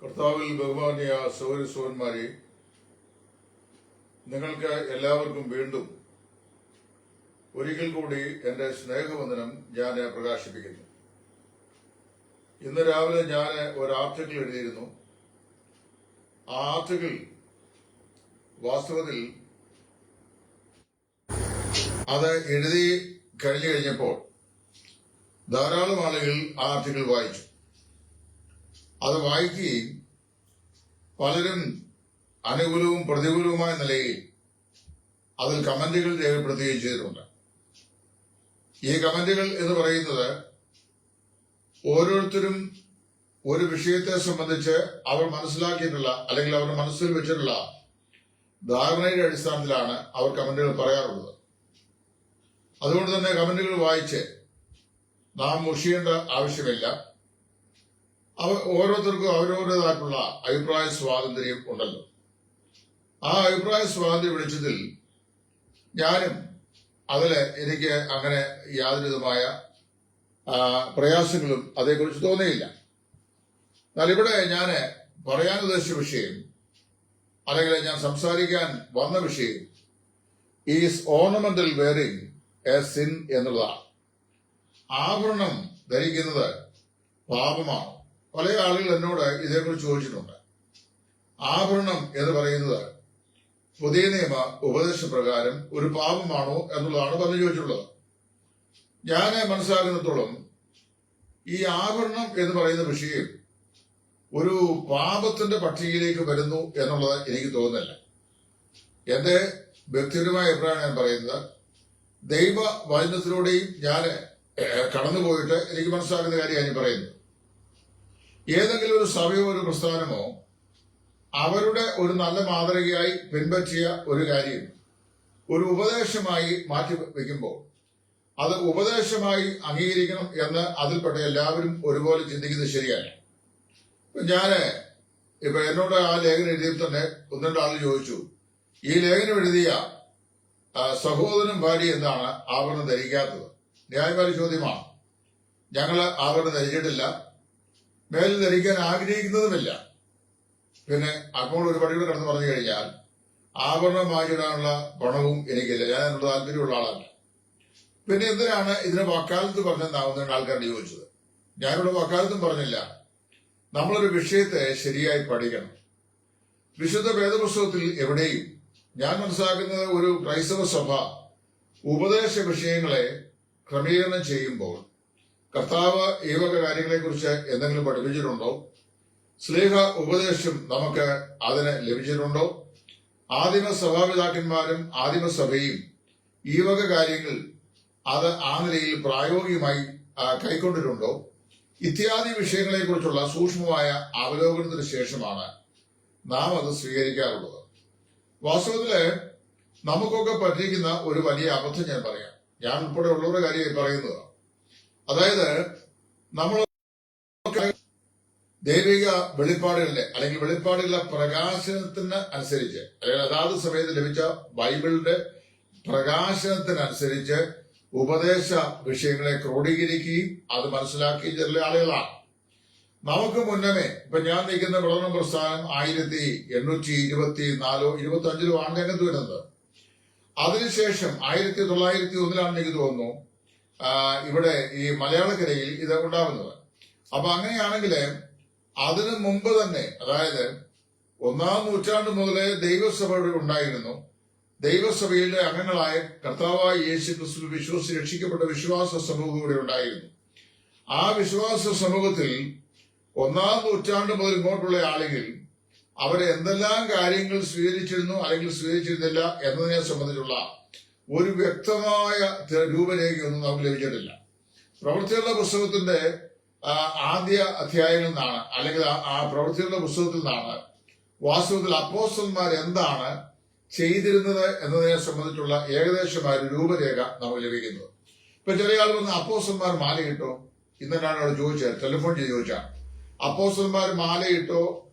കർത്താവിൽ ബഹുമാന്യ സഹോദരന്മാരെ, നിങ്ങൾക്ക് എല്ലാവർക്കും വീണ്ടും ഒരിക്കൽ കൂടി എന്റെ സ്നേഹവന്ദനം ഞാൻ പ്രകാശിപ്പിക്കുന്നു. ഇന്ന് രാവിലെ ഞാൻ ഒരു ആർട്ടിക്കിൾ എഴുതിയിരുന്നു. ആ ആർട്ടിക്കിൾ വാസ്തവത്തിൽ അത് എഴുതി കഴിഞ്ഞു കഴിഞ്ഞപ്പോൾ ധാരാളം ആളുകൾ ആ ആർട്ടിക്കിൾ വായിച്ചു. അത് വായിക്കുകയും പലരും അനുകൂലവും പ്രതികൂലവുമായ നിലയിൽ അതിൽ കമന്റുകൾ രേഖപ്പെടുത്തുകയും ചെയ്തിട്ടുണ്ട്. ഈ കമന്റുകൾ എന്ന് പറയുന്നത് ഓരോരുത്തരും ഒരു വിഷയത്തെ സംബന്ധിച്ച് അവർ മനസ്സിലാക്കിയിട്ടുള്ള അല്ലെങ്കിൽ അവരുടെ മനസ്സിൽ വെച്ചിട്ടുള്ള ധാരണയുടെ അടിസ്ഥാനത്തിലാണ് അവർ കമന്റുകൾ പറയാറുള്ളത്. അതുകൊണ്ട് തന്നെ കമന്റുകൾ വായിച്ച് നാം മുഷിയേണ്ട ആവശ്യമില്ല. ഓരോരുത്തർക്കും അവരവരുടേതായിട്ടുള്ള അഭിപ്രായ സ്വാതന്ത്ര്യം ഉണ്ടല്ലോ. ആ അഭിപ്രായ സ്വാതന്ത്ര്യം വിളിച്ചതിൽ ഞാനും എനിക്ക് അങ്ങനെ യാതൊരുവിധമായ പ്രയാസങ്ങളും അതേക്കുറിച്ച് തോന്നിയില്ല. എന്നാൽ ഇവിടെ ഞാൻ പറയാൻ ഉദ്ദേശിച്ച വിഷയം അല്ലെങ്കിൽ ഞാൻ സംസാരിക്കാൻ വന്ന വിഷയം is ornamental wearing a sin എന്നുള്ളതാണ്. ആഭരണം ധരിക്കുന്നത് പാപമാണ്. പല ആളുകൾ എന്നോട് ഇതേക്കുറിച്ച് ചോദിച്ചിട്ടുണ്ട്. ആഭരണം എന്ന് പറയുന്നത് പുതിയ നിയമ ഉപദേശപ്രകാരം ഒരു പാപമാണോ എന്നുള്ളതാണ് പറഞ്ഞു ചോദിച്ചിട്ടുള്ളത്. ഞാൻ മനസ്സിലാക്കുന്നിടത്തോളം ഈ ആഭരണം എന്ന് പറയുന്ന വിഷയം ഒരു പാപത്തിന്റെ പട്ടികയിലേക്ക് വരുന്നു എന്നുള്ളത് എനിക്ക് തോന്നുന്നില്ല. എന്റെ വ്യക്തിപരമായ അഭിപ്രായമാണ് ഞാൻ പറയുന്നത്. ദൈവ വചനത്തിലൂടെയും ഞാൻ കടന്നുപോയിട്ട് എനിക്ക് മനസ്സിലാക്കുന്ന കാര്യമാണ് ഞാൻ പറയുന്നത്. ഏതെങ്കിലും ഒരു സഭയോ ഒരു പ്രസ്ഥാനമോ അവരുടെ ഒരു നല്ല മാതൃകയായി പിൻപറ്റിയ ഒരു കാര്യം ഒരു ഉപദേശമായി മാറ്റി വെക്കുമ്പോൾ അത് ഉപദേശമായി അംഗീകരിക്കണം എന്ന് അതിൽപ്പെട്ട എല്ലാവരും ഒരുപോലെ ചിന്തിക്കുന്നത് ശരിയല്ല. ഇപ്പൊ എന്നോട് ആ ലേഖനം എഴുതിയപ്പോൾ തന്നെ ഒന്ന് രണ്ട് ആൾ ചോദിച്ചു, ഈ ലേഖനം എഴുതിയ സഹോദരനും ഭാര്യ എന്താണ് ആഭരണം ധരിക്കാത്തത്? ന്യായമായ ചോദ്യമാണ്. ഞങ്ങള് ആഭരണം ധരിച്ചിട്ടില്ല, മേലിൽ ധരിക്കാൻ ആഗ്രഹിക്കുന്നതുമില്ല. പിന്നെ അപ്പോൾ ഒരു പടികൾ കടന്നു പറഞ്ഞു കഴിഞ്ഞാൽ ആഭരണം വാങ്ങിച്ചിടാനുള്ള പണവും എനിക്കില്ല, ഞാൻ അതിനുള്ള താല്പര്യമുള്ള ആളല്ല. പിന്നെ എന്തിനാണ് ഇതിനെ വക്കാലത്ത് പറഞ്ഞെന്നാവുന്ന ആൾക്കാരോട് ചോദിച്ചത്. ഞാനിവിടെ വക്കാലത്തും പറഞ്ഞില്ല. നമ്മളൊരു വിഷയത്തെ ശരിയായി പഠിക്കണം. വിശുദ്ധ വേദപുസ്തകത്തിൽ എവിടെയും ഞാൻ മനസ്സിലാക്കുന്നത് ഒരു ക്രൈസ്തവ സഭ ഉപദേശ വിഷയങ്ങളെ ക്രമീകരണം ചെയ്യുമ്പോൾ കർത്താവ് ഈ വക കാര്യങ്ങളെക്കുറിച്ച് എന്തെങ്കിലും പഠിപ്പിച്ചിട്ടുണ്ടോ? സ്ലീഹ ഉപദേശം നമുക്ക് അതിന് ലഭിച്ചിട്ടുണ്ടോ? ആദിമ സഭാപിതാക്കന്മാരും ആദിമസഭയും ഈ വക കാര്യങ്ങൾ അത് ആ നിലയിൽ പ്രായോഗികമായി കൈക്കൊണ്ടിട്ടുണ്ടോ? ഇത്യാദി വിഷയങ്ങളെക്കുറിച്ചുള്ള സൂക്ഷ്മമായ അവലോകനത്തിന് ശേഷമാണ് നാം അത് സ്വീകരിക്കാറുള്ളത്. വാസ്തവത്തില് നമുക്കൊക്കെ പറ്റിക്കുന്ന ഒരു വലിയ അബദ്ധം ഞാൻ പറയാം. ഞാൻ ഉൾപ്പെടെ ഉള്ളവരുടെ കാര്യമായി പറയുന്നത്. അതായത് നമ്മൾ ദൈവിക വെളിപ്പാടുകളിലെ അല്ലെങ്കിൽ വെളിപ്പാടുകളുടെ പ്രകാശനത്തിന് അനുസരിച്ച് അല്ലെങ്കിൽ അതാത് സമയത്ത് ലഭിച്ച ബൈബിളിന്റെ പ്രകാശനത്തിനനുസരിച്ച് ഉപദേശ വിഷയങ്ങളെ ക്രോഡീകരിക്കുകയും അത് മനസ്സിലാക്കുകയും ചെയ്യുന്ന ആളുകളാണ്. നമുക്ക് മുന്നമേ ഇപ്പൊ ഞാൻ നിൽക്കുന്ന പ്രവർത്തന പ്രസ്ഥാനം 1824 25 ആണ് രംഗത്ത് വരുന്നത്. അതിനുശേഷം 1901 എനിക്ക് തോന്നുന്നു ഇവിടെ ഈ മലയാളക്കരയിൽ ഇത് ഉണ്ടാവുന്നത്. അപ്പൊ അങ്ങനെയാണെങ്കിൽ അതിനു മുമ്പ് തന്നെ, അതായത് 1-ാം നൂറ്റാണ്ട് മുതലേ ദൈവസഭ ഉണ്ടായിരുന്നു. ദൈവസഭയിലെ അംഗങ്ങളായ കർത്താവായ യേശു ക്രിസ്തു വിശ്വസിച്ച് രക്ഷിക്കപ്പെട്ട വിശ്വാസ സമൂഹം ഇവിടെ ഉണ്ടായിരുന്നു. ആ വിശ്വാസ സമൂഹത്തിൽ 1-ാം നൂറ്റാണ്ട് മുതൽ ഇങ്ങോട്ടുള്ള ആളുകൾ അവരെ എന്തെല്ലാം കാര്യങ്ങൾ സ്വീകരിച്ചിരുന്നു അല്ലെങ്കിൽ സ്വീകരിച്ചിരുന്നില്ല എന്നതിനെ സംബന്ധിച്ചുള്ള ഒരു വ്യക്തമായ രൂപരേഖയൊന്നും നമുക്ക് ലഭിച്ചിട്ടില്ല. പ്രവൃത്തികളുടെ പുസ്തകത്തിന്റെ ആദ്യ അധ്യായങ്ങളിൽ നിന്നാണ് അല്ലെങ്കിൽ ആ പ്രവൃത്തികളുടെ പുസ്തകത്തിൽ നിന്നാണ് വാസ്തവത്തിൽ അപ്പോസ്തലന്മാർ എന്താണ് ചെയ്തിരുന്നത് എന്നതിനെ സംബന്ധിച്ചുള്ള ഏകദേശമായ ഒരു രൂപരേഖ നമുക്ക് ലഭിക്കുന്നത്. ഇപ്പൊ ചില ആൾ വന്ന് അപ്പോസ്തലന്മാർ മാലയിട്ടോ, ഇന്നാണ് അവിടെ ചോദിച്ചത്, ടെലിഫോൺ ചെയ്ത് ചോദിച്ചാണ് അപ്പോസ്തലന്മാർ മാലയിട്ടോ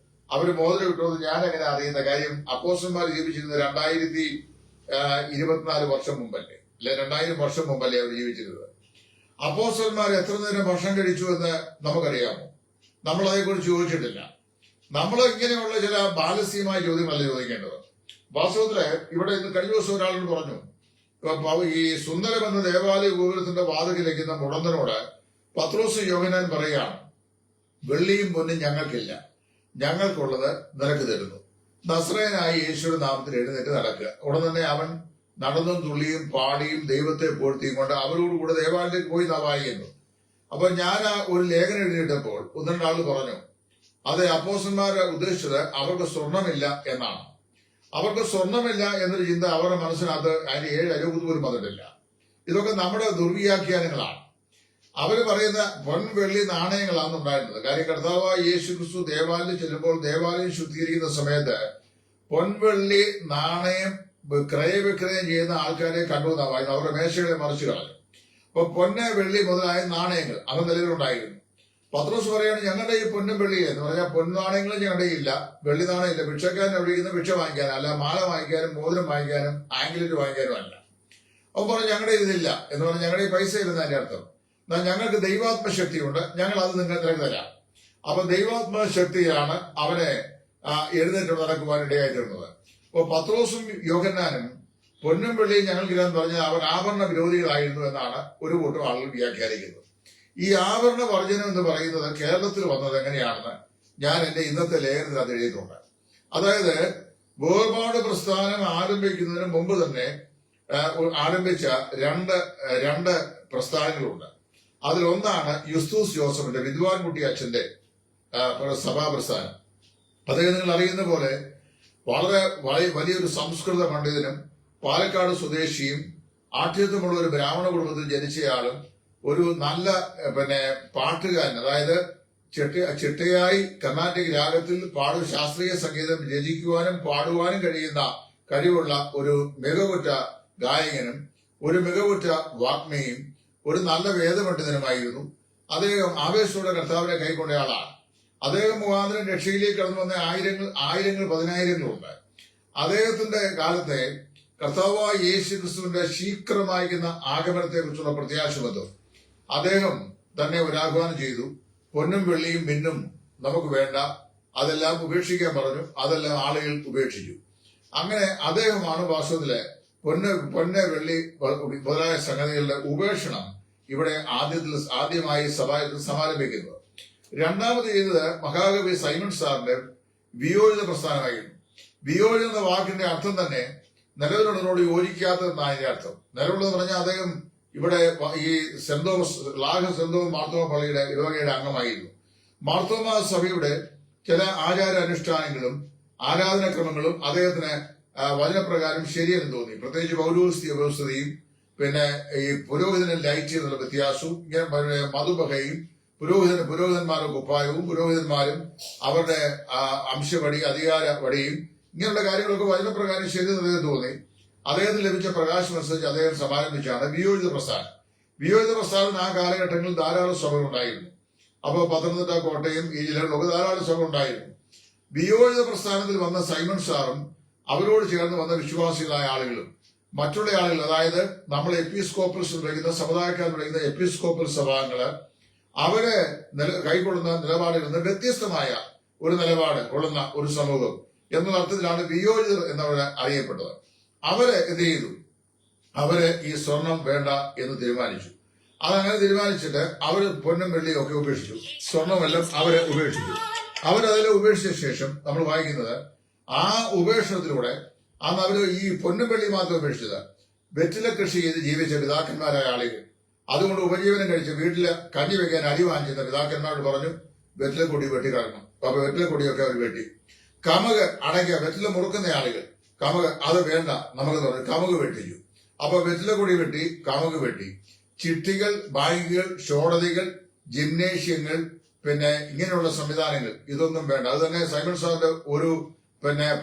അവര് മോതിരം ഇട്ടോ എന്ന് ഞാൻ എങ്ങനെ അറിയുന്ന കാര്യം? അപ്പോസ്തലന്മാർ ജീവിച്ചിരുന്നത് 2024 വർഷം മുമ്പല്ലേ, അല്ലെ 2000 വർഷം മുമ്പല്ലേ അവർ ജീവിച്ചിരുന്നത്. അപ്പോസ്തലന്മാർ എത്ര നേരം ഭക്ഷണം കഴിച്ചു എന്ന് നമുക്കറിയാമോ? നമ്മൾ അതേക്കുറിച്ച് ചോദിച്ചിട്ടില്ല. നമ്മൾ ഇങ്ങനെയുള്ള ചില ബാലസ്യമായ ചോദ്യങ്ങളല്ല ചോദിക്കേണ്ടത്. വാസ്തവത്തില് ഇവിടെ ഇന്ന് കഴിഞ്ഞ ദിവസം ഒരാളോട് പറഞ്ഞു, ഈ സുന്ദരം എന്ന ദേവാലയ ഗോപുരത്തിന്റെ വാതിലിരിക്കുന്ന മുടന്തനോട് പത്രോസ് യോഹന്നാൻ പറയുകയാണ്, വെള്ളിയും പൊന്നും ഞങ്ങൾക്കില്ല, ഞങ്ങൾക്കുള്ളത് നിനക്ക് തരുന്നു. നസ്രയനായി യേശുവിന്റെ നാമത്തിൽ എഴുന്നേറ്റ് നടക്കുക. ഉടൻ തന്നെ അവൻ നടന്നും തുള്ളിയും പാടിയും ദൈവത്തെ പൂഴ്ത്തിയും കൊണ്ട് അവരോടുകൂടെ ദേവാലയത്തിലേക്ക് പോയി വായിക്കുന്നു. അപ്പൊ ഞാൻ ഒരു ലേഖനം എഴുതിയിട്ടപ്പോൾ ഒന്ന് രണ്ടാൾ പറഞ്ഞു, അത് അപ്പോസ്തലന്മാരെ ഉദ്ദേശിച്ചത് അവർക്ക് സ്വർണമില്ല എന്നാണ്. അവർക്ക് സ്വർണമില്ല എന്നൊരു ചിന്ത അവരുടെ മനസ്സിനകത്ത് അതിന് 7 അരൂപത് പോലും വന്നിട്ടില്ല. ഇതൊക്കെ നമ്മുടെ ദുർവ്യാഖ്യാനങ്ങളാണ്. അവര് പറയുന്ന പൊൻവെള്ളി നാണയങ്ങളാണ് ഉണ്ടായിരുന്നത്. കാര്യം കർത്താവായ യേശു ക്രിസ്തു ദേവാലയം ചെല്ലുമ്പോൾ ദേവാലയം ശുദ്ധീകരിക്കുന്ന സമയത്ത് പൊൻവെള്ളി നാണയം ക്രയവിക്രയം ചെയ്യുന്ന ആൾക്കാരെ കണ്ടുവെന്നാണ് വായിക്കുന്നത്. അവരുടെ മേശകളെ മറിച്ചു കളഞ്ഞു. അപ്പൊ പൊന്ന് വെള്ളി മുതലായ നാണയങ്ങൾ അത് നിലവിലുണ്ടായിരുന്നു. പത്രോസ് പറയാണ്, ഞങ്ങളുടെ ഈ പൊന്നും വെള്ളി എന്ന് പറഞ്ഞാൽ പൊന്നാണയങ്ങളും ഞങ്ങളുടെ ഇല്ല, വെള്ളി നാണയമില്ല. ഭിക്ഷക്കാരൻ എവിടെ ഇരിക്കുന്ന ഭിക്ഷ വാങ്ങിക്കാനും അല്ല, മാല വാങ്ങിക്കാനും മോതിരം വാങ്ങിക്കാനും ആംഗിലേറ്റ് വാങ്ങിക്കാനും അല്ല. അവൻ പറഞ്ഞു, ഞങ്ങളുടെ ഇതില്ല എന്ന് പറഞ്ഞാൽ ഞങ്ങളുടെ ഈ പൈസ ഇല്ലെന്ന് അതിന്റെ അർത്ഥം. എന്നാൽ ഞങ്ങൾക്ക് ദൈവാത്മശക്തിയുണ്ട്, ഞങ്ങൾ അത് നിങ്ങൾക്ക് തരാം. അപ്പൊ ദൈവാത്മശക്തിയാണ് അവനെ എഴുന്നേറ്റ് നടക്കുവാൻ ഇടയായിത്തീർന്നത്. അപ്പൊ പത്രോസും യോഹന്നാനും പൊന്നും വെള്ളിയും ഞങ്ങൾക്കില്ലെന്ന് പറഞ്ഞാൽ അവർ ആഭരണ വിരോധികളായിരുന്നു എന്നാണ് ഒരു കൂട്ടം ആളുകൾ വ്യാഖ്യാനിക്കുന്നത്. ഈ ആഭരണ വർജനം എന്ന് പറയുന്നത് കേരളത്തിൽ വന്നത് എങ്ങനെയാണെന്ന് ഞാൻ എന്റെ ഇന്നത്തെ ലേഖനത്തിൽ അത് എഴുതിയിട്ടുണ്ട്. അതായത് വേർപാട് പ്രസ്ഥാനം ആരംഭിക്കുന്നതിന് മുമ്പ് തന്നെ ആരംഭിച്ച രണ്ട് പ്രസ്ഥാനങ്ങളുണ്ട്. അതിലൊന്നാണ് യുസ്തൂസ് ജോസഫിന്റെ വിദ്വാൻകുട്ടി അച്ഛന്റെ സഭാ പ്രസ്ഥാനം. അദ്ദേഹം നിങ്ങൾ അറിയുന്ന പോലെ വളരെ വലിയൊരു സംസ്കൃത പണ്ഡിതനും പാലക്കാട് സ്വദേശിയും ആഠ്യത്വമുള്ള ഒരു ബ്രാഹ്മണ കുടുംബത്തിൽ ജനിച്ചയാളും ഒരു നല്ല പാട്ടുകാരൻ, അതായത് ചിട്ടയായി കർണാട്ടിക് രാഗത്തിൽ ശാസ്ത്രീയ സംഗീതം രചിക്കുവാനും പാടുവാനും കഴിവുള്ള ഒരു മികവുറ്റ ഗായകനും ഒരു മികവുറ്റ വാഗ്മിയും ഒരു നല്ല വേദപണ്ഡിതനുമായിരുന്നു. അദ്ദേഹം ആവേശത്തോടെ കർത്താവിനെ കൈക്കൊണ്ടയാളാണ്. അദ്ദേഹം മുഖാന്തരം രക്ഷയിലേക്ക് കടന്നു വന്ന ആയിരങ്ങൾ പതിനായിരങ്ങളുണ്ട്. അദ്ദേഹത്തിന്റെ കാലത്തെ കർത്താവായ യേശു ക്രിസ്തുവിന്റെ ശീഘ്രമായിരിക്കുന്ന ആഗമനത്തെ കുറിച്ചുള്ള പ്രത്യാശബദ്ധം അദ്ദേഹം തന്നെ ഒരാഹ്വാനം ചെയ്തു. പൊന്നും വെള്ളിയും മിന്നും നമുക്ക് വേണ്ട, അതെല്ലാം ഉപേക്ഷിക്കാൻ പറഞ്ഞു. അതെല്ലാം ആളുകൾ ഉപേക്ഷിച്ചു. അങ്ങനെ അദ്ദേഹമാണ് വാസ്തവത്തിലെ പൊന്ന് വെള്ളി മുതലായ സംഗതികളുടെ ഉപേക്ഷണം ഇവിടെ ആദ്യമായി സമാരംഭിക്കുന്നത്. രണ്ടാമത് ചെയ്തത് മഹാകവി സൈമൺ സാറിന്റെ വിയോജിത പ്രസ്ഥാനമായിരുന്നു. വിയോജിത എന്ന വാക്കിന്റെ അർത്ഥം തന്നെ നിലവിലുള്ളതിനോട് യോജിക്കാത്തതെന്നാണ് അതിന്റെ അർത്ഥം. നിലവിലുള്ളത് പറഞ്ഞാൽ അദ്ദേഹം ഇവിടെ ഈ സെന്റ് തോമസ് മാർത്തോമ പള്ളിയുടെ ഇടവകയുടെ അംഗമായിരുന്നു. മാർത്തോമ സഭയുടെ ചില ആചാര അനുഷ്ഠാനങ്ങളും ആരാധനാക്രമങ്ങളും അദ്ദേഹത്തിന് വചനപ്രകാരം ശരിയെന്ന് തോന്നി. പ്രത്യേകിച്ച് പൗരോഹിത്യ വ്യവസ്ഥയും ഈ പുരോഹിതനെ ലൈറ്റ് ചെയ്തുള്ള വ്യത്യാസവും ഇങ്ങനെ മധുബഹയും പുരോഹിതന്മാരുടെ കുപ്പായവും പുരോഹിതന്മാരും അവരുടെ അംശവടി അധികാര വടിയും ഇങ്ങനെയുള്ള കാര്യങ്ങളൊക്കെ വചനപ്രകാരം ശരിയെന്ന് തോന്നി. അദ്ദേഹത്തിന് ലഭിച്ച പ്രകാശം അനുസരിച്ച് അദ്ദേഹം സമാരംഭിച്ചാണ് വിയോജിത പ്രസ്ഥാനം. വിയോജിത പ്രസ്ഥാനം ആ കാലഘട്ടങ്ങളിൽ ധാരാളം സഭകൾ ഉണ്ടായിരുന്നു. അപ്പോൾ പത്തനംതിട്ട, കോട്ടയം ഈ ജില്ലകളിലൊക്കെ ധാരാളം സഭകൾ ഉണ്ടായിരുന്നു. വിയോജിത പ്രസ്ഥാനത്തിൽ വന്ന സൈമൺ സാറും അവരോട് ചേർന്ന് വന്ന വിശ്വാസികളായ ആളുകളും മറ്റുള്ള ആളുകൾ, അതായത് നമ്മൾ എപ്പിസ്കോപ്പൽസ് വിളിക്കുന്ന സമുദായക്കാർ വിളിക്കുന്ന എപ്പിസ്കോപ്പൽ സഭാംഗങ്ങള് അവരെ കൈക്കൊള്ളുന്ന നിലപാടിൽ നിന്ന് വ്യത്യസ്തമായ ഒരു നിലപാട് കൊള്ളുന്ന ഒരു സമൂഹം എന്ന അർത്ഥത്തിലാണ് വിയോജിതർ എന്നവരെ അറിയപ്പെട്ടത്. അവര് എന്ത് ചെയ്തു? അവര് ഈ സ്വർണം വേണ്ട എന്ന് തീരുമാനിച്ചു. അതങ്ങനെ തീരുമാനിച്ചിട്ട് അവര് പൊന്നും വെള്ളിയും ഒക്കെ ഉപേക്ഷിച്ചു. സ്വർണമെല്ലാം അവരെ ഉപേക്ഷിച്ചു. അവരതെല്ലാം ഉപേക്ഷിച്ച ശേഷം നമ്മൾ വായിക്കുന്നത് ആ ഉപേക്ഷണത്തിലൂടെ അന്ന് അവര് ഈ പൊന്നും വെള്ളി മാത്രം ഉപേക്ഷിച്ചത് വെറ്റില കൃഷി ചെയ്ത് ജീവിച്ച പിതാക്കന്മാരായ ആളുകൾ, അതുകൊണ്ട് ഉപജീവനം കഴിച്ച് വീട്ടില് കഞ്ഞി വെക്കാൻ അരി വാങ്ങിച്ചിരുന്ന പിതാക്കന്മാരോട് പറഞ്ഞു വെറ്റില കൊടി വെട്ടിക്കളയണം. അപ്പൊ വെറ്റില കൊടിയൊക്കെ അവർ വെട്ടി. കമുക് അടയ്ക്ക വെറ്റില മുറുക്കുന്ന ആളുകൾ കമുക് അത് വേണ്ട നമുക്ക് പറഞ്ഞു കമുക് വെട്ടിച്ചു. അപ്പൊ വെറ്റില കൊടി വെട്ടി, കമുക് വെട്ടി. ചിട്ടികൾ, ബാങ്കുകൾ, ഷോടതികൾ, ജിംനേഷ്യങ്ങൾ, ഇങ്ങനെയുള്ള സംവിധാനങ്ങൾ ഇതൊന്നും വേണ്ട. അത് തന്നെ സൈമൺ സാറിന്റെ ഒരു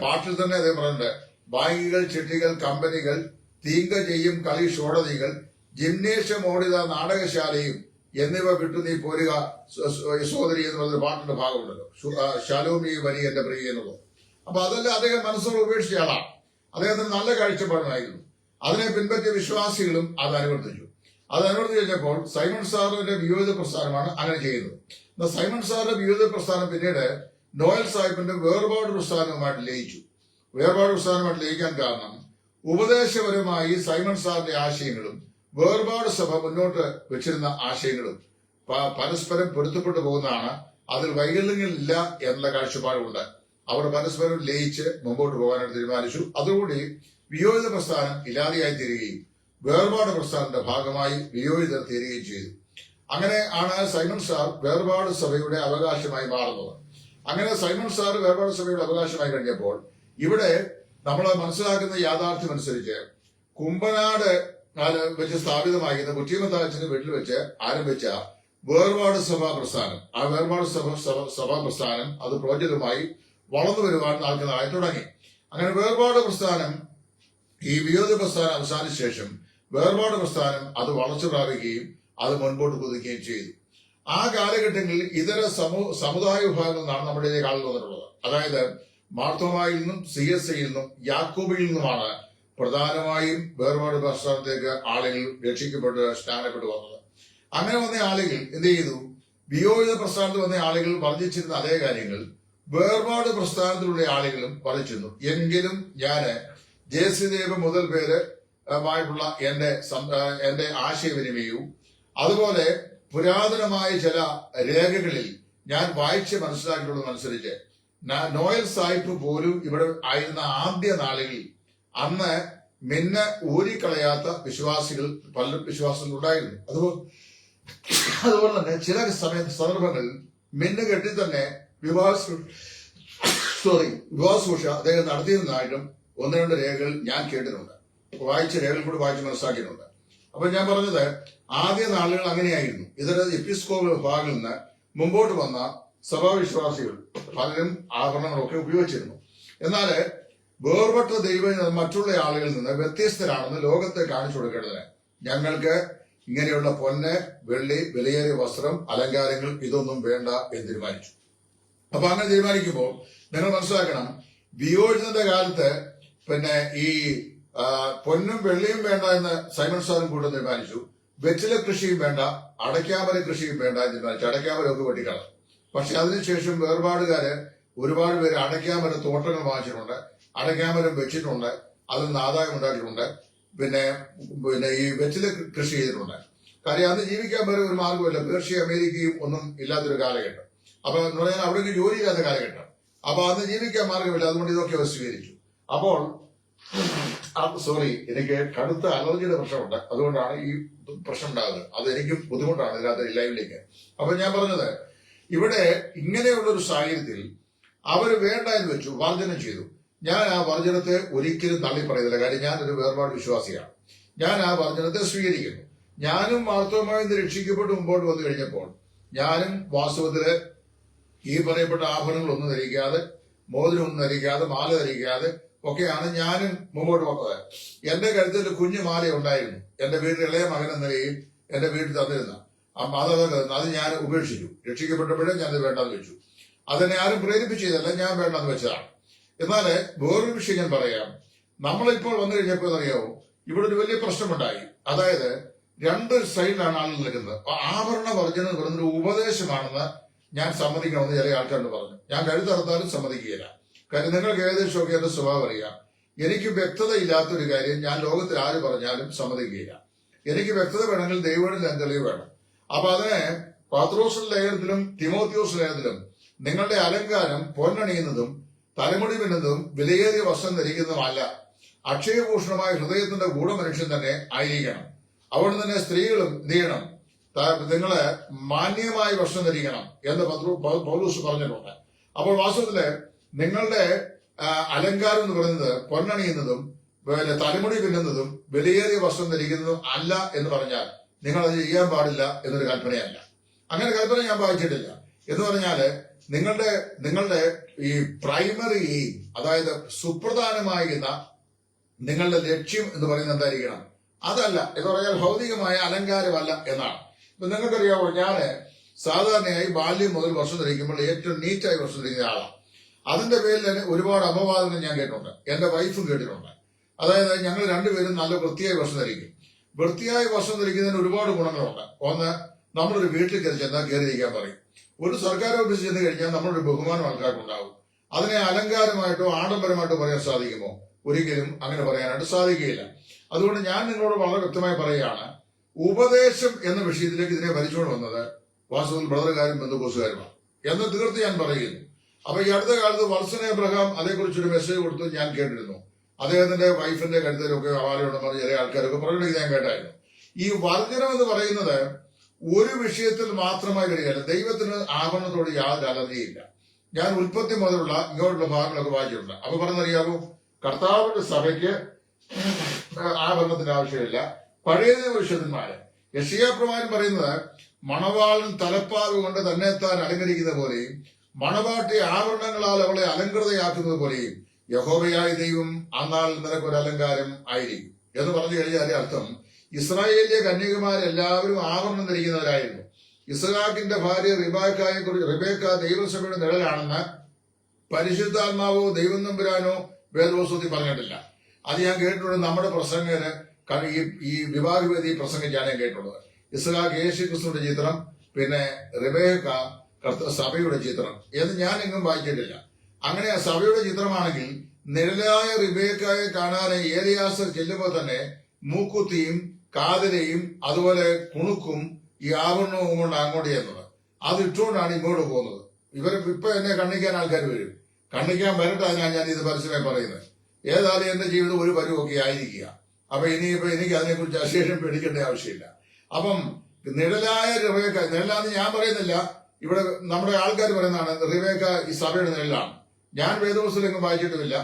പാട്ടിൽ തന്നെ അദ്ദേഹം പറഞ്ഞിട്ടുണ്ട്. ബാങ്കുകൾ, ചിട്ടികൾ, കമ്പനികൾ, തീങ്ക ചെയ്യും കളി ഷോടതികൾ, ജിംനേഷ്യം ഓടിത നാടകശാലയും എന്നിവ വിട്ടു നീ പോരുക സോദരി എന്ന് പറഞ്ഞൊരു പാട്ടിന്റെ ഭാഗമുണ്ടല്ലോ, ശലോമി വരി എന്റെ പ്രിയ എന്നുള്ളത്. അപ്പൊ അതെല്ലാം അദ്ദേഹം മനസ്സോട് ഉപേക്ഷിച്ച ആളാണ്. അദ്ദേഹത്തിന് നല്ല കാഴ്ചപ്പാടായിരുന്നു. അതിനെ പിൻപറ്റിയ വിശ്വാസികളും അത് അനുവർത്തിച്ചു. അത് അനുവർത്തിച്ചു കഴിഞ്ഞപ്പോൾ സൈമൺ സാറിന്റെ വിയോജിത പ്രസ്ഥാനമാണ് അങ്ങനെ ചെയ്യുന്നത്. സൈമൺ സാറിന്റെ വിയോജിത പ്രസ്ഥാനം പിന്നീട് നോയൽ സാഹിബിന്റെ വേർപാട് പ്രസ്ഥാനവുമായിട്ട് ലയിച്ചു. വേർപാട് പ്രസ്ഥാനവുമായിട്ട് ലയിക്കാൻ കാരണം ഉപദേശപരമായി സൈമൺ സാറിന്റെ ആശയങ്ങളും വേർപാട് സഭ മുന്നോട്ട് വെച്ചിരുന്ന ആശയങ്ങളും പരസ്പരം പൊരുത്തപ്പെട്ടു പോകുന്നതാണ്. അതിൽ വൈകല്യങ്ങളില്ല എന്നുള്ള കാഴ്ചപ്പാടുണ്ട്. അവർ പരസ്പരം ലയിച്ച് മുമ്പോട്ട് പോകാനായിട്ട് തീരുമാനിച്ചു. അതോടുകൂടി വിയോജിത പ്രസ്ഥാനം ഇല്ലാതെയായി തീരുകയും വേർപാട് പ്രസ്ഥാനത്തിന്റെ ഭാഗമായി വിയോജിതർ തീരുകയും ചെയ്തു. അങ്ങനെ ആണ് സൈമൺ സാർ വേർപാട് സഭയുടെ അവകാശമായി മാറുന്നത്. അങ്ങനെ സൈമൺ സാർ വേർപാട് സഭയുടെ അവകാശമായി കഴിഞ്ഞപ്പോൾ ഇവിടെ നമ്മൾ മനസ്സിലാക്കുന്ന യാഥാർത്ഥ്യം അനുസരിച്ച് കുമ്പനാട് വെച്ച് സ്ഥാപിതമായിരുന്ന കുറ്റിമത്താച്ചന്റെ വീട്ടിൽ വെച്ച് ആരംഭിച്ച വേർപാട് സഭാ പ്രസ്ഥാനം, ആ വേർപാട് സഭാ പ്രസ്ഥാനം അത് പ്രോജക്റ്റുമായി വളർന്നു വരുവാൻ നാൾക്കുനാളായി തുടങ്ങി. അങ്ങനെ വേർപാട് പ്രസ്ഥാനം ഈ വിയോജിത പ്രസ്ഥാനം അവസാനിച്ച ശേഷം വേർപാട് പ്രസ്ഥാനം അത് വളർച്ച പ്രാപിക്കുകയും അത് മുൻപോട്ട് കുതിക്കുകയും ചെയ്തു. ആ കാലഘട്ടങ്ങളിൽ ഇതര സമുദായ വിഭാഗങ്ങളിൽ നിന്നാണ് നമ്മുടെ ഇതിലേക്ക് ആളുകൾ വന്നിട്ടുള്ളത്. അതായത് മാർത്തോമായിൽ നിന്നും CSI നിന്നും യാക്കോബിൽ നിന്നുമാണ് പ്രധാനമായും വേർപാട് പ്രസ്ഥാനത്തേക്ക് ആളുകൾ രക്ഷിക്കപ്പെട്ട് സ്നാനപ്പെട്ട് വന്നത്. അങ്ങനെ വന്ന ആളുകൾ എന്ത് ചെയ്തു? വിയോജിത പ്രസ്ഥാനത്തിൽ വന്ന ആളുകൾ വർദ്ധിച്ചിരുന്ന അതേ കാര്യങ്ങൾ വേർപാട് പ്രസ്ഥാനത്തിലുള്ള ആളുകളും വർദ്ധിച്ചിരുന്നു. എങ്കിലും ഞാന് ജയശ്രീദേവ് മുതൽ പേര് മായിട്ടുള്ള എന്റെ ആശയവിനിമയവും അതുപോലെ പുരാതനമായ ചില രേഖകളിൽ ഞാൻ വായിച്ച് മനസ്സിലാക്കിയിട്ടുള്ളതനുസരിച്ച് നോയൽ സാഹിബ് പോലും ഇവിടെ ആയിരുന്ന ആദ്യ നാളുകളിൽ അന്ന് മിന്ന ഊരിക്കളയാത്ത വിശ്വാസികൾ പല വിശ്വാസികൾ ഉണ്ടായിരുന്നു. അതുപോലെ തന്നെ ചില സന്ദർഭങ്ങളിൽ മിന്ന കെട്ടി തന്നെ വിവാഹശുശ്രൂഷ അദ്ദേഹം നടത്തിയിരുന്നതായിട്ടും ഒന്ന് രണ്ട് രേഖകൾ ഞാൻ കേട്ടിട്ടുണ്ട്, വായിച്ച രേഖകൾ കൂടി വായിച്ച് മനസ്സിലാക്കിയിട്ടുണ്ട്. അപ്പൊ ഞാൻ പറഞ്ഞത് ആദ്യ നാളുകൾ അങ്ങനെയായിരുന്നു. ഇതര എപ്പിസ്കോപ്പൽ വിഭാഗങ്ങളിൽ നിന്ന് മുമ്പോട്ട് വന്ന സഭാവിശ്വാസികൾ പലരും ആഭരണങ്ങളൊക്കെ ഉപയോഗിച്ചിരുന്നു. എന്നാൽ വേർപെട്ട ദൈവം മറ്റുള്ള ആളുകളിൽ നിന്ന് വ്യത്യസ്തരാണെന്ന് ലോകത്തെ കാണിച്ചു കൊടുക്കേണ്ടതിന് ഞങ്ങൾക്ക് ഇങ്ങനെയുള്ള പൊന്ന്, വെള്ളി, വിലയേറിയ വസ്ത്രം, അലങ്കാരങ്ങൾ ഇതൊന്നും വേണ്ട എന്ന് തീരുമാനിച്ചു. അപ്പൊ അങ്ങനെ തീരുമാനിക്കുമ്പോൾ നിങ്ങൾ മനസ്സിലാക്കണം, വിയോജിതന്റെ കാലത്ത് ഈ പൊന്നും വെള്ളിയും വേണ്ട എന്ന് സൈമൺ സാറും കൂട്ടം തീരുമാനിച്ചു. വെറ്റില കൃഷിയും വേണ്ട, അടയ്ക്കാമര കൃഷിയും വേണ്ട എന്ന് തീരുമാനിച്ചു. അടയ്ക്കാമരമൊക്കെ വെട്ടിക്കളഞ്ഞു. പക്ഷെ അതിനുശേഷം വേർപാടുകാര് ഒരുപാട് പേര് അടയ്ക്കാമര തോട്ടങ്ങൾ വാങ്ങിച്ചിട്ടുണ്ട്, അടയ്ക്കാമരം വെച്ചിട്ടുണ്ട്, അതിൽ നിന്ന് ആദായം ഉണ്ടാക്കിയിട്ടുണ്ട്. പിന്നെ ഈ വെറ്റില കൃഷി ചെയ്തിട്ടുണ്ട്. കാര്യം അന്ന് ജീവിക്കാൻ വരെ ഒരു മാർഗമില്ല. പേർഷ്യ, അമേരിക്കയും ഒന്നും ഇല്ലാത്തൊരു കാലഘട്ടം. അപ്പൊ എന്ന് പറഞ്ഞാൽ അവിടേക്ക് ജോലി ഇല്ലാത്ത കാലഘട്ടം. അപ്പൊ അന്ന് ജീവിക്കാൻ മാർഗമില്ല. അതുകൊണ്ട് ഇതൊക്കെ അവർ സ്വീകരിച്ചു. അപ്പോൾ എനിക്ക് കടുത്ത അലർജിയുടെ പ്രശ്നമുണ്ട്. അതുകൊണ്ടാണ് ഈ പ്രശ്നം ഉണ്ടാകുന്നത്. അത് എനിക്കും ബുദ്ധിമുട്ടാണ് ഇതിനകത്ത് ലൈവിലേക്ക്. അപ്പൊ ഞാൻ പറഞ്ഞത്, ഇവിടെ ഇങ്ങനെയുള്ള ഒരു സാഹചര്യത്തിൽ അവർ വേണ്ട എന്ന് വെച്ചു, വർജനം ചെയ്തു. ഞാൻ ആ വർജനത്തെ ഒരിക്കലും തള്ളി പറയുന്നില്ല. കാര്യം ഞാനൊരു വേർപാട് വിശ്വാസിയാണ്. ഞാൻ ആ വർജനത്തെ സ്വീകരിക്കുന്നു. ഞാനും വാസ്തവമായി രക്ഷിക്കപ്പെട്ട് മുമ്പോട്ട് വന്നു കഴിഞ്ഞപ്പോൾ ഞാനും വാസ്തവത്തില് ഈ പറയപ്പെട്ട ആഭരണങ്ങളൊന്നും ധരിക്കാതെ, മോതിരമൊന്നും ധരിക്കാതെ, മാല ധരിക്കാതെ ഒക്കെയാണ് ഞാനും മുമ്പോട്ട് വന്നത്. എന്റെ കഴുത്തിൽ കുഞ്ഞു മാല ഉണ്ടായിരുന്നു. എന്റെ വീട്ടിൽ ഇളയ മകൻ എന്ന നിലയിൽ എന്റെ വീട്ടിൽ തന്നിരുന്ന ആ മാതാപിതാക്കൾ അത് ഞാൻ ഉപേക്ഷിച്ചു. രക്ഷിക്കപ്പെട്ടപ്പോഴേ ഞാനത് വേണ്ടെന്ന് വെച്ചു. അതെന്നെ ആരും പ്രേരിപ്പിച്ചതല്ല, ഞാൻ വേണ്ടെന്ന് വെച്ചതാണ്. എന്നാല് വേറൊരു വിഷയം ഞാൻ പറയാം. നമ്മളിപ്പോൾ വന്നു കഴിഞ്ഞപ്പോൾ അറിയാവോ, ഇവിടെ ഒരു വലിയ പ്രശ്നമുണ്ടായി. അതായത് രണ്ട് സൈഡിലാണ് ആളുകൾ നിൽക്കുന്നത്. ആഭരണ വർജനം എന്ന് പറയുന്നൊരു ഉപദേശമാണെന്ന് ഞാൻ സമ്മതിക്കണമെന്ന് ചില ആൾക്കാരോട് പറഞ്ഞു. ഞാൻ കഴുത്തറുത്താലും സമ്മതിക്കുകയില്ല. കാര്യം നിങ്ങൾക്ക് ഏകദേശമൊക്കെ എന്റെ സ്വഭാവം അറിയാം. എനിക്ക് വ്യക്തത ഇല്ലാത്തൊരു കാര്യം ഞാൻ ലോകത്തിൽ ആര് പറഞ്ഞാലും സമ്മതിക്കുകയില്ല. എനിക്ക് വ്യക്തത വേണമെങ്കിൽ ദൈവത്തിൽ തെളിവ് വേണം. അപ്പൊ അതിനെ പത്രോസ് ലേഖനത്തിലും തിമോത്തിയോസ് ലേഖനത്തിലും നിങ്ങളുടെ അലങ്കാരം പൊന്നണിയുന്നതും തലമുടി പിന്നുന്നതും വിലയേറിയ വസ്ത്രം ധരിക്കുന്നതുമല്ല, അക്ഷയഭൂഷണമായ ഹൃദയത്തിന്റെ ഗൂഢമനുഷ്യൻ തന്നെ ആയിരിക്കണം. അവിടെ തന്നെ സ്ത്രീകളും എന്ത് ചെയ്യണം? നിങ്ങള് മാന്യമായ വസ്ത്രം ധരിക്കണം എന്ന് പൗലോസ് പറഞ്ഞിട്ടുണ്ട്. അപ്പോൾ വാസ്തവത്തില് നിങ്ങളുടെ അലങ്കാരം എന്ന് പറയുന്നത് പൊന്നണിയുന്നതും തലമുടി പിന്നുന്നതും വിലയേറിയ വസ്ത്രം ധരിക്കുന്നതും അല്ല എന്ന് പറഞ്ഞാൽ നിങ്ങൾ അത് ചെയ്യാൻ പാടില്ല എന്നൊരു കൽപ്പനയല്ല. അങ്ങനെ കൽപ്പന ഞാൻ വായിച്ചിട്ടില്ല. എന്ന് പറഞ്ഞാല് നിങ്ങളുടെ ഈ പ്രൈമറി എയിം, അതായത് സുപ്രധാനമായിരുന്ന നിങ്ങളുടെ ലക്ഷ്യം എന്ന് പറയുന്നത് എന്തായിരിക്കണം? അതല്ല എന്ന് പറഞ്ഞാൽ ഭൗതികമായ അലങ്കാരമല്ല എന്നാണ്. ഇപ്പൊ നിങ്ങൾക്കറിയാവോ, ഞാന് സാധാരണയായി ബാല്യം മുതൽ വസ്ത്രം ധരിക്കുമ്പോൾ ഏറ്റവും നീറ്റായി വസ്ത്രം ധരിക്കുന്ന ആളാണ്. അതിന്റെ പേരിൽ തന്നെ ഒരുപാട് അപവാദങ്ങൾ ഞാൻ കേട്ടിട്ടുണ്ട്. എന്റെ വൈഫും കേട്ടിട്ടുണ്ട്. അതായത് ഞങ്ങൾ രണ്ടുപേരും നല്ല വൃത്തിയായി വസ്ത്രം ധരിക്കും. വൃത്തിയായി വസ്ത്രം ധരിക്കുന്നതിന് ഒരുപാട് ഗുണങ്ങളുണ്ട്. ഒന്ന്, നമ്മളൊരു വീട്ടിൽ കയറി ചെന്നാൽ കയറിയിരിക്കാൻ പറയും. ഒരു സർക്കാർ ഓഫീസിൽ ചെന്ന് കഴിഞ്ഞാൽ നമ്മളൊരു ബഹുമാനം ആൾക്കാർക്കുണ്ടാവും. അതിനെ അലങ്കാരമായിട്ടോ ആഡംബരമായിട്ടോ പറയാൻ സാധിക്കുമോ? ഒരിക്കലും അങ്ങനെ പറയാനായിട്ട് സാധിക്കുകയില്ല. അതുകൊണ്ട് ഞാൻ നിങ്ങളോട് വളരെ വ്യക്തമായി പറയുകയാണ്, ഉപദേശം എന്ന വിഷയത്തിലേക്ക് ഇതിനെ വലിച്ചുകൊണ്ട് വന്നത് വാസ്തവത്തിൽ ബ്രദറുകാരും ബന്ധുക്കോസുകാരുമാണ് എന്ന് തീർത്ത് ഞാൻ പറയുന്നു. അപ്പൊ ഈ അടുത്ത കാലത്ത് വത്സൻ എബ്രഹാം അതേക്കുറിച്ചൊരു മെസ്സേജ് കൊടുത്ത് ഞാൻ കേട്ടിരുന്നു. അദ്ദേഹത്തിന്റെ വൈഫിന്റെ കരുതലൊക്കെ അവാലയോടെ പറഞ്ഞ ചില ആൾക്കാരൊക്കെ പ്രകടിപ്പിക്കാൻ ഞാൻ കേട്ടായിരുന്നു. ഈ വർജനം എന്ന് പറയുന്നത് ഒരു വിഷയത്തിൽ മാത്രമായി വരികയല്ല. ദൈവത്തിന് ആഭരണത്തോട് യാതൊരു അലർജിയില്ല. ഞാൻ ഉൽപ്പത്തി മുതലുള്ള ഇങ്ങോട്ടുള്ള ഭാഗങ്ങളൊക്കെ വായിച്ചിട്ടുണ്ട്. അപ്പൊ പറഞ്ഞറിയാവൂ, കർത്താവിന്റെ സഭയ്ക്ക് ആഭരണത്തിന്റെ ആവശ്യമില്ല. പഴയ വിശുദ്ധന്മാര് യെശയ്യാ പ്രവാചകൻ പറയുന്നത് മണവാളൻ തലപ്പാവ് കൊണ്ട് തന്നെത്താൻ അലങ്കരിക്കുന്ന പോലെയും മണവാട്ടി ആഭരണങ്ങളാൽ അവളെ അലങ്കൃതയാക്കുന്നത് പോലെയും യഹോവയായ ദൈവം അന്നാൾ നിനക്കൊരു അലങ്കാരം ആയിരിക്കും എന്ന് പറഞ്ഞു കഴിഞ്ഞാൽ അർത്ഥം ഇസ്രായേലിലെ കന്യകുമാരെല്ലാവരും ആഭരണം ധരിക്കുന്നവരായിരുന്നു. ഇസ്ഹാക്കിന്റെ ഭാര്യ റിബേക്ക ദൈവസഭയുടെ നിഴലാണെന്ന് പരിശുദ്ധാത്മാവോ ദൈവം നമ്പുരാനോ വേദപുസ്തകത്തിൽ പറഞ്ഞിട്ടില്ല. അത് ഞാൻ കേട്ടിട്ടുണ്ട്. നമ്മുടെ പ്രസംഗന് ഈ വിവാഹവേദി പ്രസംഗിച്ചാണ് ഞാൻ കേട്ടുള്ളത്. ഇസ്ഹാക്ക് യേശു ക്രിസ്തുവിന്റെ ചിത്രം, പിന്നെ റിബേക്ക സഭയുടെ ചിത്രം എന്ന് ഞാൻ എങ്ങും വായിച്ചിട്ടില്ല. അങ്ങനെ സഭയുടെ ചിത്രമാണെങ്കിൽ നിഴലായ റിബേക്കയെ കാണാൻ ഏലിയാസർ ചെല്ലുമ്പോൾ തന്നെ മൂക്കുത്തിയും കാതിരയും അതുപോലെ കുണുക്കും ഈ ആഭരണവും കൊണ്ട് അങ്ങോട്ട് ചെയ്യുന്നത്. അത് ഇട്ടുകൊണ്ടാണ് ഇങ്ങോട്ട് പോകുന്നത്. ഇപ്പൊ എന്നെ കണ്ണിക്കാൻ ആൾക്കാർ വരും. കണ്ണിക്കാൻ വരട്ടെ, അതിനാണ് ഞാൻ ഇത് പരസ്യമായി പറയുന്നത്. ഏതായാലും എന്റെ ജീവിതം ഒരു പരുവൊക്കെ ആയിരിക്കുക. അപ്പൊ ഇനിയിപ്പോ എനിക്ക് അതിനെക്കുറിച്ച് അശേഷം പേടിക്കേണ്ട ആവശ്യമില്ല. അപ്പം നിഴലായ റിബേക്ക, നിഴലാന്ന് ഞാൻ പറയുന്നില്ല, ഇവിടെ നമ്മുടെ ആൾക്കാർ പറയുന്നതാണ് റിബേക്ക ഈ സഭയുടെ നിഴലാണ്. ഞാൻ വേദപുസ്തകം വായിച്ചിട്ടുമില്ല.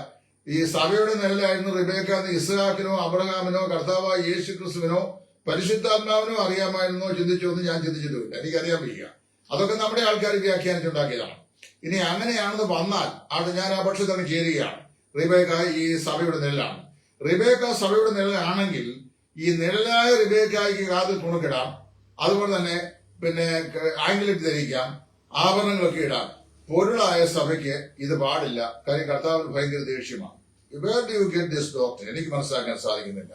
ഈ സഭയുടെ നിഴലായിരുന്നു റിബേക്ക എന്ന് ഇസ്ഹാക്കിനോ അബ്രഹാമിനോ കർത്താവായ യേശു ക്രിസ്തുവിനോ പരിശുദ്ധാത്മാവിനോ അറിയാമായിരുന്നോ ചിന്തിച്ചോ എന്ന് ഞാൻ ചിന്തിച്ചിട്ടുമില്ല. എനിക്കറിയാൻ വയ്യ. അതൊക്കെ നമ്മുടെ ആൾക്കാർ വ്യാഖ്യാനിച്ചുണ്ടാക്കിയതാണ്. ഇനി അങ്ങനെയാണെന്ന് വന്നാൽ അവിടെ ഞാൻ ആ പക്ഷത്താണ് ചേരുകയാണ്. റിബേക്ക ഈ സഭയുടെ നിഴലാണ്. റിബേക്ക സഭയുടെ നിഴലാണെങ്കിൽ ഈ നിഴലായ റിബേക്കായ്ക്ക് കാതിൽ കുണുക്കിടാം, അതുപോലെ തന്നെ പിന്നെ ആംഗ്ലറ്റ് ധരിക്കാം, ആഭരണങ്ങളൊക്കെ ഇടാം. പൊരുളായ സഭയ്ക്ക് ഇത് പാടില്ല. കാര്യം കർത്താവിന് ഭയങ്കര ദേഷ്യമാണ്. Where do you get this doctor? എനിക്ക് മനസ്സിലാക്കാൻ സാധിക്കുന്നില്ല.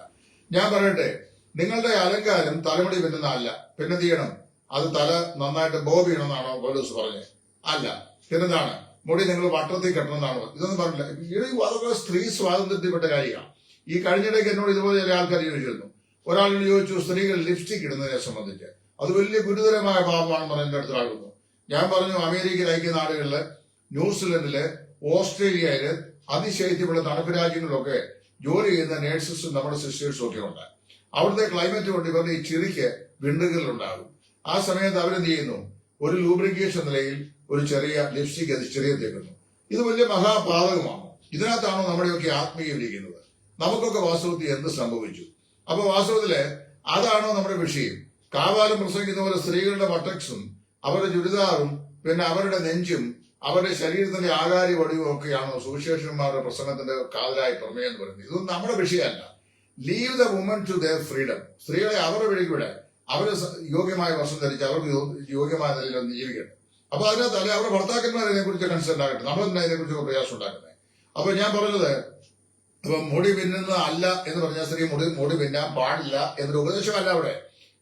ഞാൻ പറയട്ടെ, നിങ്ങളുടെ അലങ്കാരം തലമുടി പിന്നുന്നതല്ല. പിന്നെന്ത് ചെയ്യണം? അത് തല നന്നായിട്ട് ബോബ് ചെയ്യണമെന്നാണോ പൗലോസ് പറഞ്ഞത്? അല്ല. പിന്നെന്താണ്? മുടി നിങ്ങൾ വട്ടത്തിൽ കെട്ടണമെന്നാണോ? ഇതൊന്നും പറഞ്ഞില്ല. അതൊക്കെ സ്ത്രീ സ്വാതന്ത്ര്യത്തിൽപ്പെട്ട കാര്യമാണ്. ഈ കഴിഞ്ഞിടയ്ക്ക് എന്നോട് ഇതുപോലെ ചില ആൾക്കാർ ചോദിച്ചിരുന്നു. ഒരാളിനോട് ചോദിച്ചു സ്ത്രീകൾ ലിപ്സ്റ്റിക് ഇടുന്നതിനെ സംബന്ധിച്ച്. അത് വലിയ ഗുരുതരമായ പാപമാണെന്ന് പറഞ്ഞ എന്റെ അടുത്താകുന്നു. ഞാൻ പറഞ്ഞു, അമേരിക്കൻ ഐക്യനാടുകളില്, ന്യൂസിലൻഡില്, ഓസ്ട്രേലിയയില്, അതിശൈത്യമുള്ള തണുപ്പ് രാജ്യങ്ങളിലൊക്കെ ജോലി ചെയ്യുന്ന നേഴ്സസും നമ്മുടെ സിസ്റ്റേഴ്സും ഒക്കെ ഉണ്ട്. അവിടുത്തെ ക്ലൈമറ്റ് കൊണ്ട് ഇവരുടെ ഈ ചിരിക്ക് വിണ്ടുകളുണ്ടാകും. ആ സമയത്ത് അവരെന്ത് ചെയ്യുന്നു? ഒരു ലൂബ്രിക്കേഷൻ നിലയിൽ ഒരു ചെറിയ ലിപ്സ്റ്റിക് അത് ചെറിയ തേക്കുന്നു. ഇത് വലിയ മഹാപാതകമാണ്. ഇതിനകത്താണോ നമ്മുടെയൊക്കെ ആത്മീയം ഇരിക്കുന്നത്? നമുക്കൊക്കെ വാസ്തവത്തിൽ എന്ത് സംഭവിച്ചു? അപ്പൊ വാസ്തവത്തില് അതാണോ നമ്മുടെ വിഷയം? കാവാലം പ്രസംഗിക്കുന്ന പോലെ സ്ത്രീകളുടെ വട്ടക്സും അവരുടെ ചുരിദാറും പിന്നെ അവരുടെ നെഞ്ചും അവരുടെ ശരീരത്തിന്റെ ആകാര്യ വടിവും ഒക്കെയാണോ സുവിശേഷന്മാരുടെ പ്രസംഗത്തിന്റെ കാതലായ പ്രമേയം എന്ന് പറയുന്നത്? ഇതൊന്നും നമ്മുടെ വിഷയമല്ല. Leave the woman to their freedom. സ്ത്രീകളെ അവരുടെ വഴിക്ക് വിടാൻ, അവര് യോഗ്യമായ വസ്ത്രം ധരിച്ച് അവർക്ക് യോഗ്യമായ നിലയിൽ ഒന്ന് ജീവിക്കട്ടെ. അപ്പൊ അതിനകത്തല്ലേ അവരുടെ ഭർത്താക്കന്മാർ ഇതിനെക്കുറിച്ച് കൺസേൺ ആകട്ടെ. നമ്മൾ തന്നെ ഇതിനെക്കുറിച്ച് പ്രയാസം ഉണ്ടാക്കുന്നത്. അപ്പൊ ഞാൻ പറഞ്ഞത്, അപ്പൊ മുടി പിന്നുന്ന അല്ല എന്ന് പറഞ്ഞാൽ സ്ത്രീ മുടി പിന്നാൻ പാടില്ല എന്നൊരു ഉപദേശമല്ല അവിടെ.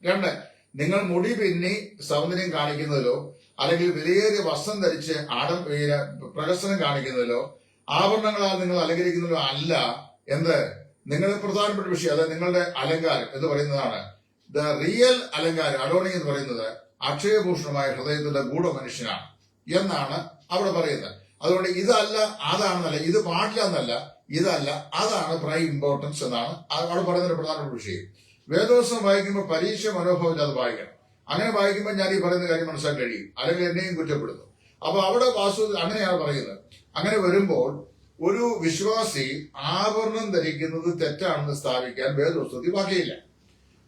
രണ്ട്, നിങ്ങൾ മുടി പിന്നി സൗന്ദര്യം കാണിക്കുന്നതിലോ അല്ലെങ്കിൽ വിലയേറിയ വസ്ത്രം ധരിച്ച് പ്രദർശനം കാണിക്കുന്നതിലോ ആഭരണങ്ങളാൽ നിങ്ങൾ അലങ്കരിക്കുന്നതിലോ അല്ല എന്ത് നിങ്ങളുടെ പ്രധാനപ്പെട്ട വിഷയം. അതായത് നിങ്ങളുടെ അലങ്കാരം എന്ന് പറയുന്നതാണ് ദ റിയൽ അലങ്കാരം. അഡോണിങ് എന്ന് പറയുന്നത് അക്ഷയഭൂഷണമായ ഹൃദയത്തിന്റെ ഗൂഢമനുഷ്യനാണ് എന്നാണ് അവിടെ പറയുന്നത്. അതുകൊണ്ട് ഇതല്ല അതാണെന്നല്ല, ഇത് പാടില്ല എന്നല്ല, ഇതല്ല അതാണ് പ്രൈം ഇമ്പോർട്ടൻസ് എന്നാണ് അവിടെ പറയുന്ന പ്രധാനപ്പെട്ട വിഷയം. വേദോത്സവം വായിക്കുമ്പോൾ പരീക്ഷ മനോഭാവം അത് വായിക്കണം. അങ്ങനെ വായിക്കുമ്പോൾ ഞാൻ ഈ പറയുന്ന കാര്യം മനസ്സിലാക്കാൻ കഴിയും, അല്ലെങ്കിൽ എന്നെയും കുറ്റപ്പെടുന്നു. അപ്പൊ അവിടെ വാസ്തു അങ്ങനെയാണ് പറയുന്നത്. അങ്ങനെ വരുമ്പോൾ ഒരു വിശ്വാസി ആഭരണം ധരിക്കുന്നത് തെറ്റാണെന്ന് സ്ഥാപിക്കാൻ വേദോത്സവത്തിൽ വാക്കിയില്ല.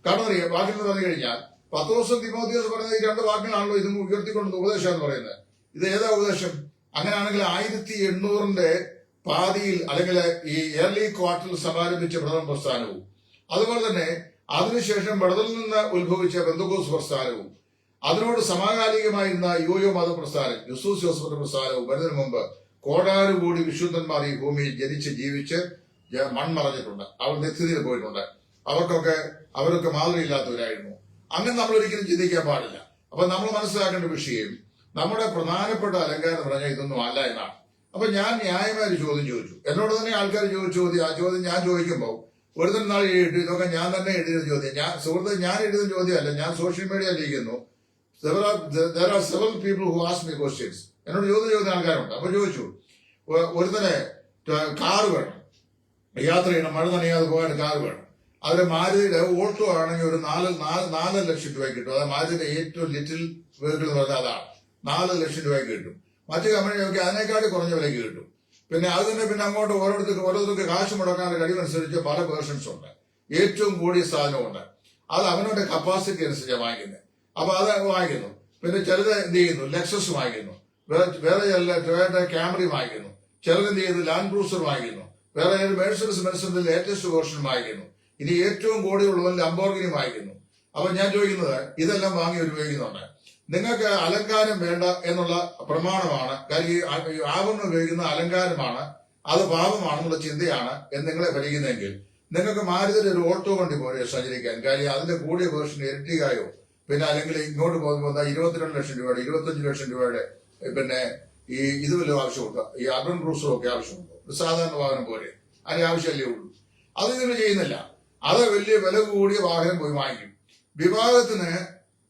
കാരണം അറിയാം, വാക്കിൽ പറഞ്ഞു കഴിഞ്ഞാൽ 10 ദിവസം തിമോത്തിയോസ് പറയുന്നത് ഈ 2 വാക്കുകളാണല്ലോ ഇതും ഉയർത്തിക്കൊണ്ട് ഉപദേശം എന്ന് പറയുന്നത്. ഇത് ഏതാ ഉപദേശം? അങ്ങനെയാണെങ്കിൽ 1800 പാതിയിൽ അല്ലെങ്കിൽ ഈ ഏർലി ക്വാർട്ടറിൽ സമാരംഭിച്ച പ്രഥമ പ്രസ്ഥാനവും അതുപോലെ തന്നെ അതിനുശേഷം ബദലിൽ നിന്ന് ഉത്ഭവിച്ച പെന്തക്കോസ്ത് പ്രസ്ഥാനവും അതിനോട് സമകാലികമായിരുന്ന യോയോ മത പ്രസ്ഥാനം, യുസൂസ് യോസഫ് പ്രസ്ഥാനവും വരുന്നതിന് മുമ്പ് കോടാനുകൂടി വിശുദ്ധന്മാർ ഈ ഭൂമിയിൽ ജനിച്ച് ജീവിച്ച് മൺമറഞ്ഞിട്ടുണ്ട്. അവർ നിത്യതയിൽ പോയിട്ടുണ്ട്. അവരൊക്കെ മാതൃകയില്ലാത്തവരായിരുന്നു. അങ്ങനെ നമ്മൾ ഒരിക്കലും ചിന്തിക്കാൻ പാടില്ല. അപ്പൊ നമ്മൾ മനസ്സിലാക്കേണ്ട വിഷയം, നമ്മുടെ പ്രധാനപ്പെട്ട അലങ്കാരം എന്ന് പറഞ്ഞാൽ ഇതൊന്നും അല്ല എന്നാണ്. അപ്പൊ ഞാൻ ന്യായമായ ഒരു ചോദ്യം ചോദിച്ചു. എന്നോട് തന്നെ ആൾക്കാർ ചോദ്യം, ആ ചോദ്യം ഞാൻ ചോദിക്കുമ്പോൾ ഒരുത്തൻ നാൾ എഴുതി, ഇതൊക്കെ ഞാൻ തന്നെ എഴുതിയ ചോദ്യം. ഞാൻ എഴുതുന്ന ചോദ്യമല്ല, ഞാൻ സോഷ്യൽ മീഡിയയിൽ ഇരിക്കുന്നു. there are several people who ask me questions. എന്നോട് ചോദിക്കുന്ന ആൾക്കാരുണ്ട്. അപ്പൊ ചോദിച്ചു, ഒരുത്തനെ കാറ് വേണം, യാത്ര ചെയ്യണം, മഴ നനയാതെ പോകാൻ കാറ് വേണം. അവരെ മാരുതിയുടെ ഓൾട്ടോ ആണെങ്കിൽ ഒരു 4 ലക്ഷം രൂപയ്ക്ക് കിട്ടും. അതായത് മാരുതിയുടെ ഏറ്റവും ലിറ്റിൽ വെഹിക്കിൾ എന്ന് പറഞ്ഞാൽ അതാണ്. 4 ലക്ഷം രൂപയ്ക്ക് കിട്ടും. മറ്റു കമ്പനികൾക്ക് അതിനേക്കാളും കുറഞ്ഞ വിലയ്ക്ക് കിട്ടും. പിന്നെ അത് തന്നെ പിന്നെ അങ്ങോട്ട് ഓരോരുത്തർക്ക് കാശ് മുടക്കാനുള്ള കഴിവനുസരിച്ച് പല വേർഷൻസ് ഉണ്ട്. ഏറ്റവും കൂടിയ സാധനമുണ്ട്. അത് അവനവന്റെ കപ്പാസിറ്റി അനുസരിച്ചാണ് വാങ്ങിക്കുന്നത്. അപ്പൊ അത് വാങ്ങിക്കുന്നു. പിന്നെ ചിലത് എന്ത് ചെയ്യുന്നു, ലെക്സസ് വാങ്ങിക്കുന്നു. വേറെ ചില ടൊയോട്ട ക്യാമറി വാങ്ങിക്കുന്നു. ചിലർ എന്ത് ചെയ്യുന്നു, ലാൻഡ് ക്രൂസർ വാങ്ങിക്കുന്നു. വേറെ മെഴ്സിഡീസിന്റെ ലേറ്റസ്റ്റ് വേർഷൻ വാങ്ങിക്കുന്നു. ഇനി ഏറ്റവും കോടിയുള്ളവൻ ലംബോർഗിനി വാങ്ങിക്കുന്നു. അപ്പൊ ഞാൻ ചോദിക്കുന്നത്, ഇതെല്ലാം വാങ്ങി ഉപയോഗിക്കുന്നുണ്ട്. നിങ്ങൾക്ക് അലങ്കാരം വേണ്ട എന്നുള്ള പ്രമാണമാണ്, കാര്യം ഈ ആഭരണം ഉപയോഗിക്കുന്ന അലങ്കാരമാണ്, അത് പാപമാണെന്നുള്ള ചിന്തയാണ് എന്ന് നിങ്ങളെ ഭരിക്കുന്നെങ്കിൽ നിങ്ങൾക്ക് മാരുതിയുടെ ഒരു ഓട്ടോ വണ്ടി പോലെ സഞ്ചരിക്കാൻ. കാര്യം അതിന്റെ കൂടിയ വേർഷൻ ഇരട്ടികായോ, പിന്നെ അല്ലെങ്കിൽ ഇങ്ങോട്ട് പോകുമ്പോൾ 22 ലക്ഷം രൂപയുടെ 25 ലക്ഷം രൂപയുടെ പിന്നെ ഈ ഇത് വല്ലതും ആവശ്യമുണ്ട്. ഈ അർബൻ ക്രൂസറും ഒക്കെ ആവശ്യമുണ്ടോ? സാധാരണ വാഹനം പോലെ അതിന്റെ ആവശ്യമല്ലേ ഉള്ളൂ. അത് നിങ്ങൾ ചെയ്യുന്നില്ല. അത് വലിയ വില കൂടിയ വാഹനം പോയി വാങ്ങിക്കും. വിവാഹത്തിന്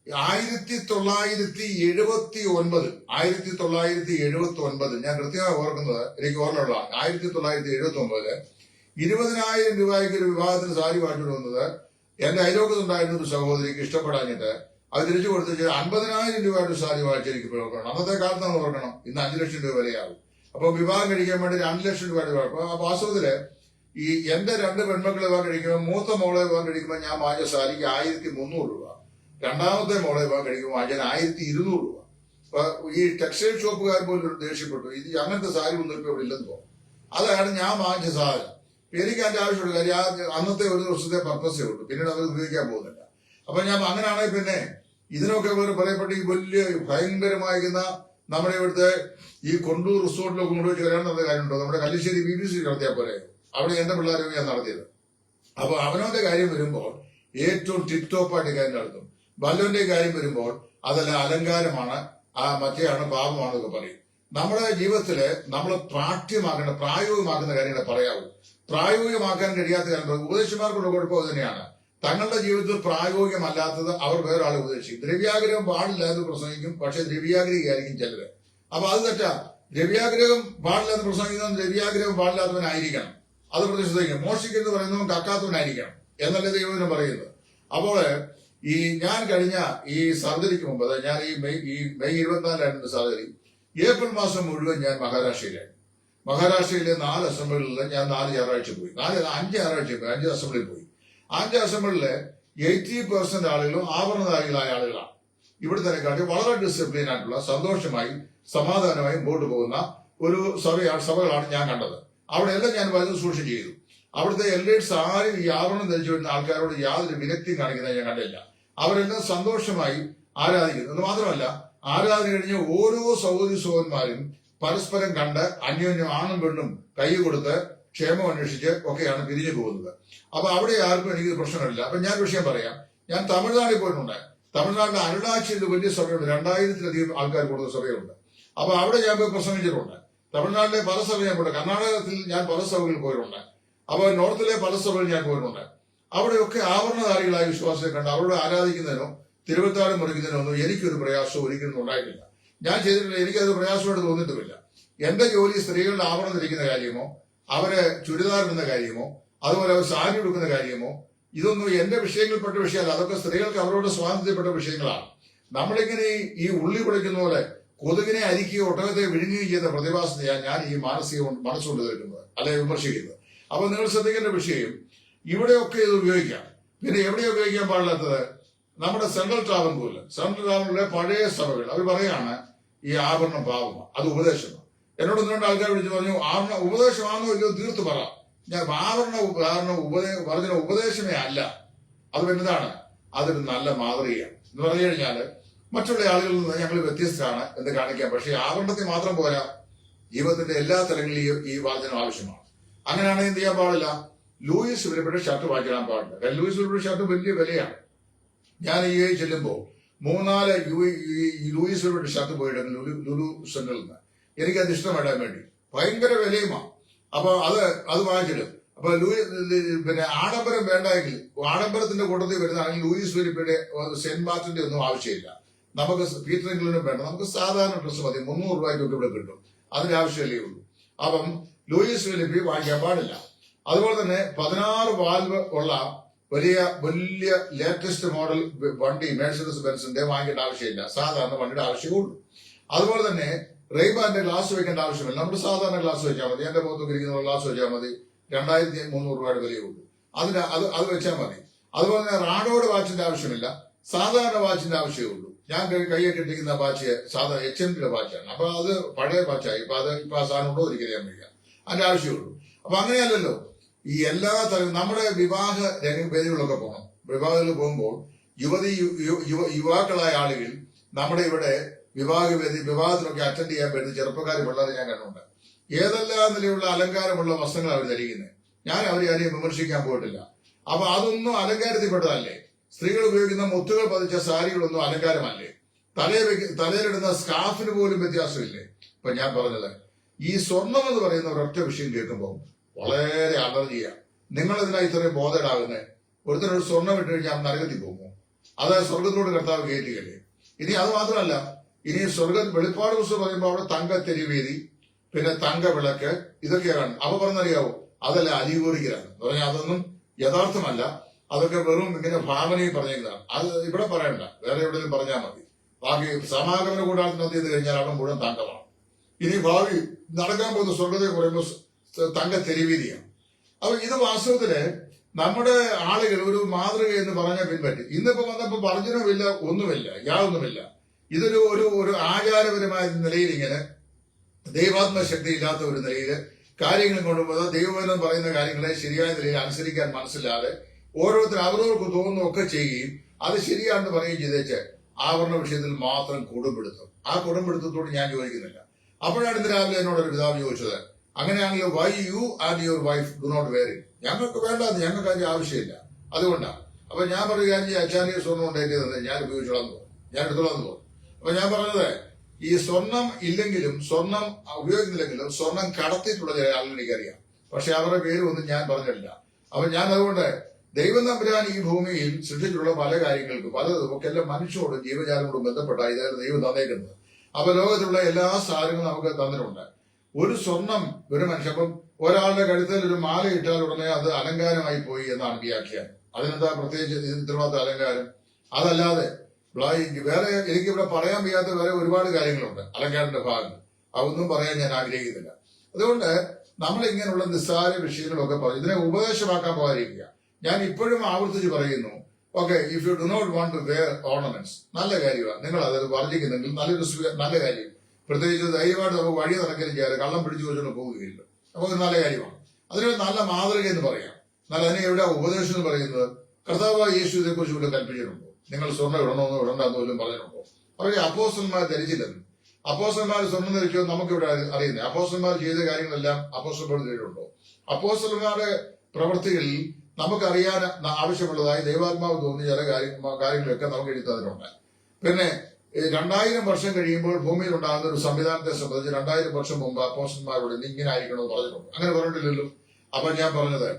1979 ഞാൻ കൃത്യമായി ഓർക്കുന്നത്, എനിക്ക് ഓർമ്മയുള്ളതാണ്. 1979 20,000 രൂപയ്ക്ക് ഒരു വിവാഹത്തിന് സാരി വാങ്ങിച്ചു വന്നത് എന്റെ അയലോക്കത്തുണ്ടായിരുന്ന ഒരു സഹോദരിക്ക് ഇഷ്ടപ്പെടാഞ്ഞിട്ട് അത് തിരിച്ചു കൊടുത്തിട്ട് 50,000 രൂപയുടെ സാരി വാങ്ങിച്ച് എനിക്ക് ഓർക്കണം. അന്നത്തെ കാലത്താണ് ഓർക്കണം. ഇന്ന് 5 ലക്ഷം രൂപ വിലയാകും. അപ്പൊ വിവാഹം കഴിക്കാൻ വേണ്ടി 2 ലക്ഷം രൂപയുടെ അപ്പൊ വാസ്തവത്തില് ഈ എന്റെ 2 പെൺമക്കളെ വിവാഹം കഴിക്കുമ്പോൾ, മൂത്ത മോളെ വിവാഹം കഴിക്കുമ്പോൾ ഞാൻ വാങ്ങിച്ച സാരിക്ക് 1300 രൂപ, രണ്ടാമത്തെ മോളെ വിവാഹം കഴിക്കുമ്പോൾ വാങ്ങിച്ചാൽ 1200 രൂപ. അപ്പൊ ഈ ടെക്സ്റ്റൈൽ ഷോപ്പുകാർ പോലും ദേഷ്യപ്പെട്ടു, ഇത് അങ്ങനത്തെ സാരി ഒന്നും ഇപ്പൊ ഇവിടെ ഇല്ലെന്ന് തോന്നും. അതാണ് ഞാൻ വാങ്ങിച്ച സാധനം. എനിക്ക് അതിന്റെ ആവശ്യമുള്ള കാര്യം അന്നത്തെ ഒരു ദിവസത്തെ പർപ്പസേ ഉള്ളൂ, പിന്നീട് അത് ഉപയോഗിക്കാൻ പോകുന്നില്ല. അപ്പൊ ഞാൻ അങ്ങനെയാണെങ്കിൽ പിന്നെ ഇതിനൊക്കെ പറയപ്പെട്ട ഈ വലിയ ഭയങ്കരമായിരിക്കുന്ന നമ്മുടെ ഇവിടുത്തെ ഈ കൊണ്ടൂർ റിസോർട്ടിലൊക്കെ കൊണ്ടുപോയി കല്യാണം കാര്യമുണ്ടോ? നമ്മുടെ കല്ലിശ്ശേരി BBC നടത്തിയാൽ പോലെ അവിടെ എന്റെ പിള്ളേരൊക്കെ ഞാൻ നടത്തിയത്. അപ്പൊ അവനവന്റെ കാര്യം വരുമ്പോൾ ഏറ്റവും ടിപ് ടോപ്പായിട്ട് കാര്യം നടത്തും. വല്ലവന്റെ കാര്യം വരുമ്പോൾ അതല്ല അലങ്കാരമാണ്, മറ്റേയാണ് പാപമാണെന്നൊക്കെ പറയും. നമ്മുടെ ജീവിതത്തില് നമ്മൾ പ്രായോഗികമാക്കുന്ന കാര്യങ്ങളെ പറയാവൂ. പ്രായോഗികമാക്കാൻ കഴിയാത്ത കാര്യങ്ങൾ ഉപദേശിമാർക്കുള്ള കുഴപ്പം തന്നെയാണ്. തങ്ങളുടെ ജീവിതത്തിൽ പ്രായോഗികമല്ലാത്തത് അവർ വേറൊരാളെ ഉപദേശിക്കും. ദ്രവ്യാഗ്രഹം പാടില്ല എന്ന് പ്രസംഗിക്കും, പക്ഷെ ദ്രവ്യാഗ്രഹിയായിരിക്കും ചിലര്. അപ്പൊ അത് തെറ്റാ. ദ്രവ്യാഗ്രഹം പാടില്ല എന്ന് പ്രസംഗിക്കുന്നവൻ ദ്രവ്യാഗ്രഹം പാടില്ലാത്തവനായിരിക്കണം. അത് പ്രതിഷ്ഠിക്കും. മോഷിക്കെന്ന് പറയുന്നവൻ കക്കാത്തവനായിരിക്കണം എന്നല്ലേ ദൈവം പറയുന്നത്. അപ്പോൾ ഈ ഞാൻ കഴിഞ്ഞ ഈ സർജറിക്ക് മുമ്പ്, ഞാൻ ഈ മെയ് 24 സർജറി, ഏപ്രിൽ മാസം മുഴുവൻ ഞാൻ മഹാരാഷ്ട്രയിലായിരുന്നു. മഹാരാഷ്ട്രയിലെ 4 അസംബ്ലികളിൽ ഞാൻ 4 ഞായറാഴ്ച പോയി. 5 ഞായറാഴ്ച പോയി, 5 അസംബ്ലിയിൽ പോയി. 5 അസംബ്ലിയിലെ 80% ആളുകളും ആഭരണധാരികളായ ആളുകളാണ്. ഇവിടെ തന്നെ കാട്ടി വളരെ ഡിസിപ്ലിൻ ആയിട്ടുള്ള, സന്തോഷമായി സമാധാനമായി മുമ്പോട്ട് പോകുന്ന ഒരു സഭകളാണ് ഞാൻ കണ്ടത്. അവിടെ എല്ലാം ഞാൻ വലുത് സൂക്ഷിച്ച് ചെയ്തു. അവിടുത്തെ എൽഡേഴ്സ് ആരും ഈ ആവരണം ധരിച്ചു വരുന്ന ആൾക്കാരോട് യാതൊരു വിരക്തിയും കാണിക്കുന്നത് ഞാൻ കണ്ടില്ല. അവരെല്ലാം സന്തോഷമായി ആരാധിക്കുന്നു. എന്ന് മാത്രമല്ല, ആരാധന കഴിഞ്ഞ് ഓരോ സഹോദരന്മാരും പരസ്പരം കണ്ട് അന്യോന്യം ആണും പെണ്ണും കൈ കൊടുത്ത് ക്ഷേമം അന്വേഷിച്ച് ഒക്കെയാണ് പിരിഞ്ഞു പോകുന്നത്. അപ്പൊ അവിടെ ആർക്കും എനിക്ക് പ്രശ്നമില്ല. അപ്പൊ ഞാൻ വിഷയം പറയാം. ഞാൻ തമിഴ്നാട്ടിൽ പോയിട്ടുണ്ട്. തമിഴ്നാട്ടിലെ അരുണാചലിൽ വലിയ സഭയുണ്ട്, 2000-ലധികം ആൾക്കാർ കൂടുന്ന സഭയുണ്ട്. അപ്പൊ അവിടെ ഞാൻ പോയി പ്രസംഗിച്ചിട്ടുണ്ട്. തമിഴ്നാട്ടിലെ പല സഭ ഞാൻ പോയിട്ട്, കർണാടകത്തിൽ ഞാൻ പല സഭകളിൽ പോയിട്ടുണ്ട്. അപ്പൊ നോർത്തിലെ പല സഭകളിൽ ഞാൻ പോയിട്ടുണ്ട്. അവിടെയൊക്കെ ആഭരണധാരികളായ വിശ്വാസികളെ കണ്ട് അവരോട് ആരാധിക്കുന്നതിനോ തിരുവത്താഴം മുറിക്കുന്നതിനോ ഒന്നും എനിക്കൊരു പ്രയാസവും ഒരിക്കലും ഉണ്ടായിട്ടില്ല. ഞാൻ ചെയ്തിട്ടില്ല. എനിക്കത് പ്രയാസമായിട്ട് തോന്നിയിട്ടുമില്ല. എന്റെ ജോലി സ്ത്രീകളുടെ ആഭരണം ധരിക്കുന്ന കാര്യമോ, അവരെ ചുരിദാർ ഇടുന്ന കാര്യമോ, അതുപോലെ അവർ സാരി എടുക്കുന്ന കാര്യമോ, ഇതൊന്നും എന്റെ വിഷയങ്ങളിൽപ്പെട്ട വിഷയമല്ല. അതൊക്കെ സ്ത്രീകൾക്ക് അവരോട് സ്വാതന്ത്ര്യപ്പെട്ട വിഷയങ്ങളാണ്. നമ്മളിങ്ങനെ ഈ ഉള്ളി പൊളിക്കുന്ന പോലെ കൊതുകിനെ അരിക്കുകയോ ഒട്ടകത്തെ വിഴുങ്ങുകയും ചെയ്ത പ്രതിഭാസത്തെയാണ് ഞാൻ ഈ മനസ്സുകൊണ്ട് തീർക്കുന്നത്, അല്ലെ വിമർശിക്കുന്നത്. അപ്പൊ നിങ്ങൾ ശ്രദ്ധിക്കേണ്ട വിഷയം, ഇവിടെയൊക്കെ ഇത് ഉപയോഗിക്കാം. പിന്നെ എവിടെയാണ് ഉപയോഗിക്കാൻ പാടില്ലാത്തത്? നമ്മുടെ സെൻട്രൽ ട്രാവൻകൂറിലെ പഴയ സഭകൾ അവർ പറയാണ് ഈ ആഭരണം പാവമാണ്, അത് ഉപദേശമാണ്. എന്നോട് 2 ആൾക്കാർ വിളിച്ചു പറഞ്ഞു, ആഭരണം ഉപദേശമാണോ ഇല്ലയോ തീർത്ത് പറ. ഞാൻ പറഞ്ഞ ഉപദേശമേ അല്ല, അത് പിന്നെന്താണ്? അതൊരു നല്ല മാതൃകയാണ് എന്ന് പറഞ്ഞു കഴിഞ്ഞാല് മറ്റുള്ള ആളുകളിൽ നിന്ന് ഞങ്ങൾ വ്യത്യസ്തരാണ് എന്ന് കാണിക്കാം. പക്ഷേ ആഭരണത്തെ മാത്രം പോരാ, ജീവിതത്തിന്റെ എല്ലാ തലങ്ങളിലും ഈ വാചനം ആവശ്യമാണ്. അങ്ങനെയാണെങ്കിൽ എന്ത് ചെയ്യാൻ പാടില്ല? ലൂയിസ് വിലപ്പെട്ട ഷർട്ട് വാങ്ങിക്കാൻ പാടില്ല. കാരണം ലൂയിസ് വിലപ്പെട്ട ഷർട്ട് വലിയ വിലയാണ്. ഞാൻ ചെല്ലുമ്പോൾ മൂന്നാല് ലൂയിസ് വെൽവെറ്റ് ഷർട്ട് പോയിട്ട് ലുലു സെന്ററിൽ നിന്ന് എനിക്കത് ഇഷ്ടമിടാൻ വേണ്ടി ഭയങ്കര വിലയുമാണ്. അപ്പൊ അത് വാങ്ങിച്ചിടും. അപ്പൊ പിന്നെ ആഡംബരം വേണ്ടെങ്കിൽ ആഡംബരത്തിന്റെ കൂട്ടത്തിൽ വരുന്നതാണെങ്കിൽ ലൂയിസ് ഫിലിപ്പിന്റെ സെന്റ് മാർട്ടിന്റെ ഒന്നും ആവശ്യമില്ല. നമുക്ക് പീറ്റർ ഇംഗ്ലണ്ടും വേണ്ട, നമുക്ക് സാധാരണ ഡ്രസ്സ് മതി. 300 രൂപയ്ക്കൊക്കെ ഇവിടെ കിട്ടും. അതിന്റെ ആവശ്യമല്ലേ ഉള്ളൂ. അപ്പം ലൂയിസ് ഫിലിപ്പ് വാങ്ങിക്കാൻ പാടില്ല. അതുപോലെ തന്നെ 16 വാൽവ് ഉള്ള വലിയ ലേറ്റസ്റ്റ് മോഡൽ വണ്ടി മെഴ്സിഡസ് ബെൻസിന്റെ വാങ്ങിക്കേണ്ട ആവശ്യമില്ല. സാധാരണ വണ്ടിയുടെ ആവശ്യമുള്ളൂ. അതുപോലെ തന്നെ റെയ്ബാന്റെ ഗ്ലാസ് വെക്കേണ്ട ആവശ്യമില്ല. നമ്മുടെ സാധാരണ ഗ്ലാസ് വെച്ചാൽ മതി. എന്റെ മുഖത്തൊക്കെ ഇരിക്കുന്ന ഗ്ലാസ് വെച്ചാൽ മതി. 2300 രൂപയുടെ വിലയുള്ളൂ. അത് വെച്ചാൽ മതി. അതുപോലെ തന്നെ റാഡോഡ് വാച്ചിന്റെ ആവശ്യമില്ല. സാധാരണ വാച്ചിന്റെ ആവശ്യമേ ഉള്ളൂ. ഞാൻ കൈയൊക്കെ ഇട്ടിരിക്കുന്ന വാച്ച് സാധാ HMTയുടെ വാച്ചാണ്. അപ്പൊ അത് പഴയ വാച്ചായി. ഇപ്പൊ ആ സാധനം ഉണ്ടോ എനിക്കറിയാൻ വയ്യ. അതിന്റെ ആവശ്യമുള്ളൂ. അപ്പൊ അങ്ങനെയല്ലല്ലോ ഈ എല്ലാ തരം നമ്മുടെ വിവാഹ വേദികളിലൊക്കെ പോകണം. വിവാഹത്തിൽ പോകുമ്പോൾ യുവാക്കളായ ആളുകൾ നമ്മുടെ ഇവിടെ വിവാഹത്തിലൊക്കെ അറ്റൻഡ് ചെയ്യാൻ പറ്റുന്ന ചെറുപ്പക്കാർ പിള്ളേരെ ഞാൻ കണ്ടുണ്ട്. ഏതെല്ലാം നിലയുള്ള അലങ്കാരമുള്ള വസ്ത്രങ്ങൾ അവർ ധരിക്കുന്നത്. ഞാൻ അവരെ ആരെയും വിമർശിക്കാൻ പോയിട്ടില്ല. അപ്പൊ അതൊന്നും അലങ്കാരത്തിൽപ്പെട്ടതല്ലേ? സ്ത്രീകൾ ഉപയോഗിക്കുന്ന മുത്തുകൾ പതിച്ച സാരികളൊന്നും അലങ്കാരമല്ലേ? തലയിലിടുന്ന സ്കാർഫിന് പോലും വ്യത്യാസമില്ലേ? ഇപ്പൊ ഞാൻ പറഞ്ഞത് ഈ സ്വർണം എന്ന് പറയുന്ന ഒരൊറ്റ വിഷയം കേൾക്കുമ്പോൾ വളരെ അലർജിയാണ്. നിങ്ങൾ ഇതിനാ ഇത്രയും ബോധേഡാകുന്നത്? ഒരുത്തരൊരു സ്വർണം ഇട്ട് കഴിഞ്ഞാൽ നരകത്തിൽ പോകുമോ? അത് സ്വർഗത്തിലൂടെ കർത്താവ് കയറ്റുകയല്ലേ? ഇനി അത് മാത്രമല്ല, ഇനി വെളിപ്പാട് പുസ്തകം പറയുമ്പോൾ അവിടെ തങ്കത്തെരിവേദി, പിന്നെ തങ്കവിളക്ക്, ഇതൊക്കെയാണ്. അവ പറഞ്ഞറിയാവോ? അതല്ല അലിഗോറിക്കലാണ് എന്ന് പറഞ്ഞാൽ അതൊന്നും യഥാർത്ഥമല്ല. അതൊക്കെ വെറും ഇങ്ങനെ ഭാവനയും പറഞ്ഞതാണ്. അത് ഇവിടെ പറയണ്ട, വേറെ എവിടെയും പറഞ്ഞാൽ മതി. ബാക്കി സമാഗമന കൂടാരത്തിനകത്ത് ചെയ്ത് കഴിഞ്ഞാൽ അവിടെ മുഴുവൻ തങ്കമാണ്. ഇനി ഭാവി നടക്കാൻ പോകുന്ന സ്വർഗത്തെ പറയുമ്പോൾ തങ്കത്തെരിവീതിയാണ്. അപ്പൊ ഇത് വാസ്തവത്തില് നമ്മുടെ ആളുകൾ ഒരു മാതൃക എന്ന് പറഞ്ഞാൽ പിൻപറ്റി. ഇന്നിപ്പോ വന്നപ്പോ വർജനവുമില്ല, ഒന്നുമില്ല, യാതൊന്നുമില്ല. ഇതൊരു ഒരു ആചാരപരമായ നിലയിൽ ഇങ്ങനെ ദൈവാത്മശക്തി ഇല്ലാത്ത ഒരു നിലയിൽ കാര്യങ്ങൾ കൊണ്ടുപോകുന്നത്, ദൈവവചനം പറയുന്ന കാര്യങ്ങളെ ശരിയായ നിലയിൽ അനുസരിക്കാൻ മനസ്സിലാതെ ഓരോരുത്തർ അവരവർക്ക് തോന്നുന്നൊക്കെ ചെയ്യുകയും അത് ശരിയാണെന്ന് പറയുകയും ചെയ്തേച്ച് ആവരണ വിഷയത്തിൽ മാത്രം കൊടുംപിടുത്തം. ആ കൊടുംപിടുത്തത്തോട് ഞാൻ യോജിക്കുന്നില്ല. അപ്പോഴാണ് ഇന്ന് രാവിലെ എന്നോട് ഒരു പിതാവ് ചോദിച്ചത്, അങ്ങനെയാണെങ്കിൽ why you and your wife do not wear it? ഞങ്ങൾക്ക് വേണ്ടാന്ന്, ഞങ്ങൾക്ക് അതിന്റെ ആവശ്യമില്ല, അതുകൊണ്ടാണ്. അപ്പൊ ഞാൻ പറയുക, അച്ചാനിയ സ്വർണ്ണം ഉണ്ടായിട്ട് ഞാൻ ഉപയോഗിച്ചോളാം തോന്നും, ഞാൻ എടുത്തോളാം തോന്നും. അപ്പൊ ഞാൻ പറഞ്ഞത്, ഈ സ്വർണം ഇല്ലെങ്കിലും സ്വർണം ഉപയോഗിക്കുന്നില്ലെങ്കിലും സ്വർണം കടത്തിയിട്ടുള്ള ചില ആളുകൾ എനിക്കറിയാം. പക്ഷെ അവരുടെ പേരൊന്നും ഞാൻ പറഞ്ഞിട്ടില്ല. അപ്പൊ ഞാൻ അതുകൊണ്ട് ദൈവം തമ്പുരാൻ ഈ ഭൂമിയിൽ സൃഷ്ടിച്ചിട്ടുള്ള പല കാര്യങ്ങൾക്കും പലതും ഒക്കെ എല്ലാം മനുഷ്യരോടും ജീവജാലങ്ങളോടും ബന്ധപ്പെട്ട ഇതായിരുന്നു ദൈവം തന്നേക്കുന്നത്. അപ്പൊ ലോകത്തിലുള്ള എല്ലാ സാധനങ്ങളും നമുക്ക് തന്നിട്ടുണ്ട്. ഒരു സ്വർണം ഒരു മനുഷ്യൻ, അപ്പം ഒരാളുടെ കഴുത്തിൽ ഒരു മാല ഇട്ടാൽ ഉടനെ അത് അലങ്കാരമായി പോയി എന്നാണ് വ്യാഖ്യാനം. അതിനെന്താ പ്രത്യേകിച്ച് ഇത്രമാത്രം അലങ്കാരം? അതല്ലാതെ വേറെ എനിക്കിവിടെ പറയാൻ വയ്യാത്ത വേറെ ഒരുപാട് കാര്യങ്ങളുണ്ട് അലങ്കാരന്റെ ഭാഗം. അതൊന്നും പറയാൻ ഞാൻ ആഗ്രഹിക്കുന്നില്ല. അതുകൊണ്ട് നമ്മൾ ഇങ്ങനെയുള്ള നിസ്സാര വിഷയങ്ങളൊക്കെ പറഞ്ഞു ഇതിനെ ഉപദേശമാക്കാൻ പോകാതിരിക്കുക. ഞാൻ ഇപ്പോഴും ആവർത്തിച്ച് പറയുന്നു, okay, if you do not want to wear ornaments, നല്ല കാര്യമാണ്. നിങ്ങൾ അത് വർജിക്കുന്നെങ്കിൽ നല്ല കാര്യം. പ്രത്യേകിച്ച് ധൈര്യമായിട്ട് നമുക്ക് വഴി നടക്കലും ചെയ്യാതെ കള്ളം പിടിച്ചു വെച്ചുകൊണ്ട് പോവുകയില്ല. അപ്പോൾ നല്ല കാര്യമാണ്. അതിനൊരു നല്ല മാതൃക എന്ന് പറയാം. എന്നാൽ അതിനെ എവിടെ ഉപദേശം എന്ന് പറയുന്നത്? കർത്താവായ യേശു ഇതേക്കുറിച്ച് ഇവിടെ കൽപ്പിച്ചിട്ടുണ്ടോ? നിങ്ങൾ സ്വർണ്ണം ഇടണമെന്നോ ഇടണ്ടെന്നോ വല്ലതും പറഞ്ഞിട്ടുണ്ടോ? അവരെ അപ്പോസ്റ്റലന്മാർ ധരിച്ചില്ലെന്ന്. അപ്പോസ്റ്റലന്മാർ സ്വർണ്ണം ധരിച്ചോ നമുക്കിവിടെ അറിയുന്നത്. അപ്പോസ്റ്റലന്മാർ ചെയ്ത കാര്യങ്ങളെല്ലാം അപ്പോസ്റ്റലന്മാർ ചെയ്തിട്ടുണ്ടോ? അപ്പോസ്റ്റലന്മാരുടെ പ്രവൃത്തികളിൽ നമുക്കറിയാൻ ആവശ്യമുള്ളതായി ദൈവാത്മാവ് തോന്നിയ ചില കാര്യങ്ങളൊക്കെ നമുക്ക് എഴുതി തന്നിട്ടുണ്ട്. പിന്നെ 2000 വർഷം കഴിയുമ്പോൾ ഭൂമിയിൽ ഉണ്ടാകുന്ന ഒരു സംവിധാനത്തെ സംബന്ധിച്ച് 2000 വർഷം മുമ്പ് അപ്പോസ്റ്റലന്മാരോട് ഇങ്ങനെ ആയിരിക്കണമെന്ന് പറഞ്ഞിട്ടുണ്ട്. അങ്ങനെ പറഞ്ഞിട്ടില്ലല്ലോ. അപ്പൊ ഞാൻ പറഞ്ഞത്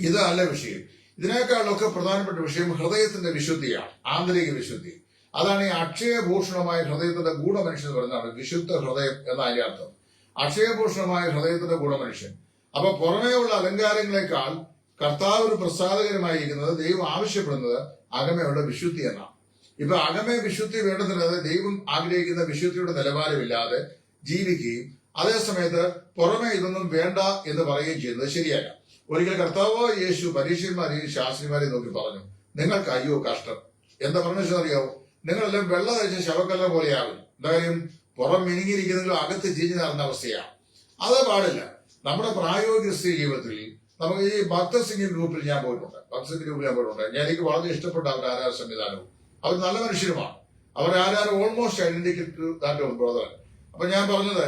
ഇതല്ല വിഷയം. ഇതിനേക്കാളൊക്കെ പ്രധാനപ്പെട്ട വിഷയം ഹൃദയത്തിന്റെ വിശുദ്ധിയാണ്, ആന്തരിക വിശുദ്ധി. അതാണ് ഈ അക്ഷയഭൂഷണമായ ഹൃദയത്തിന്റെ ഗൂഢമനുഷ്യൻ എന്ന് പറയുന്നതാണ് വിശുദ്ധ ഹൃദയം എന്ന അതിന്റെ അർത്ഥം. അക്ഷയഭൂഷണമായ ഹൃദയത്തിന്റെ ഗൂഢമനുഷ്യൻ. അപ്പൊ പുറമേയുള്ള അലങ്കാരങ്ങളെക്കാൾ കർത്താവിന് പ്രസാദകരമായിരിക്കുന്നത്, ദൈവം ആവശ്യപ്പെടുന്നത് അകമയുള്ള വിശുദ്ധി എന്നാണ്. ഇപ്പൊ അകമേ വിശുദ്ധി വേണ്ടതില്ലാതെ ദൈവം ആഗ്രഹിക്കുന്ന വിശുദ്ധിയുടെ നിലവാരമില്ലാതെ ജീവിക്കുകയും അതേസമയത്ത് പുറമെ ഇതൊന്നും വേണ്ട എന്ന് പറയുകയും ചെയ്യുന്നത് ശരിയല്ല. ഒരിക്കൽ കർത്താവോ യേശു പരീക്ഷന്മാരെയും ശാസ്ത്രിമാരെയും നോക്കി പറഞ്ഞു, നിങ്ങൾക്ക് അയ്യോ കഷ്ടം. എന്താ പറഞ്ഞ അറിയാവോ? നിങ്ങളെല്ലാം വെള്ള തയ്ച്ച ശവക്കല്ല പോലെയാകും. എന്തായാലും പുറം മിനുങ്ങിയിരിക്കുന്നെങ്കിലും അകത്ത് ചീഞ്ഞു നടന്ന അവസ്ഥയാണ്. അത് പാടില്ല. നമ്മുടെ പ്രായോഗിക ജീവിതത്തിൽ നമുക്ക് ഈ ഭക്ത സിംഗിങ് ഗ്രൂപ്പിൽ ഞാൻ പോയിട്ടുണ്ട്. എനിക്ക് വളരെ ഇഷ്ടപ്പെട്ട അവരുടെ ആരാധന സംവിധാനവും അവർ നല്ല മനുഷ്യരുമാണ്. അവരുടെ ആരാധന almost identical that of brother. അപ്പൊ ഞാൻ പറഞ്ഞത്,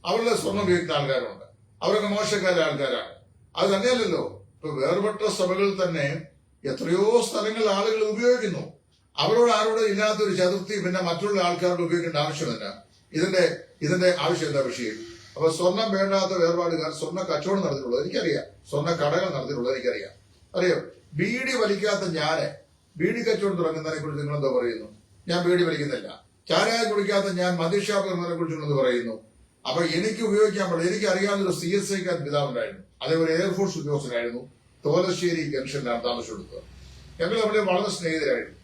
അവരുടെ സ്വർണ്ണം ഉപയോഗിക്കുന്ന ആൾക്കാരുണ്ട്, അവരൊക്കെ മോശക്കാരായ ആൾക്കാരാണ്. അത് തന്നെയല്ലല്ലോ, ഇപ്പൊ വേർപെട്ട സഭകളിൽ തന്നെ എത്രയോ സ്ഥലങ്ങളിൽ ആളുകൾ ഉപയോഗിക്കുന്നു. അവരോട് ആരോടും ഇല്ലാത്തൊരു ചതുർത്ഥി പിന്നെ മറ്റുള്ള ആൾക്കാരോട് ഉപയോഗിക്കേണ്ട ആവശ്യമില്ല. ഇതിന്റെ ആവശ്യം എന്താ വിഷയം? അപ്പൊ സ്വർണം വേണ്ടാത്ത വേർപാടുകാർ സ്വർണ്ണ കച്ചവടം നടത്തിയിട്ടുള്ളത് എനിക്കറിയാം, സ്വർണ്ണ കടകൾ നടത്തിയിട്ടുള്ളത് എനിക്കറിയാം. അറിയോ, ബീഡി വലിക്കാത്ത ഞാന് ബീഡി കച്ചവടം തുടങ്ങുന്നതിനെ കുറിച്ച് നിങ്ങൾ എന്താ പറയുന്നു? ഞാൻ ബീഡി വലിക്കുന്നില്ല. ചാരായം കുടിക്കാത്ത ഞാൻ മദ്യഷാപ്പ് എന്നതിനെ കുറിച്ച് പറയുന്നു. അപ്പൊ എനിക്ക് ഉപയോഗിക്കാൻ പറ്റില്ല. എനിക്ക് അറിയാവുന്ന ഒരു CSI പിതാവുണ്ടായിരുന്നു, അതേപോലെ എയർഫോഴ്സ് ഉദ്യോഗസ്ഥനായിരുന്നു, തോലശ്ശേരി ജംഗ്ഷനിലാണ് താമസിച്ചെടുത്തത്. ഞങ്ങൾ അവിടെ വളരെ സ്നേഹിതരായിരുന്നു.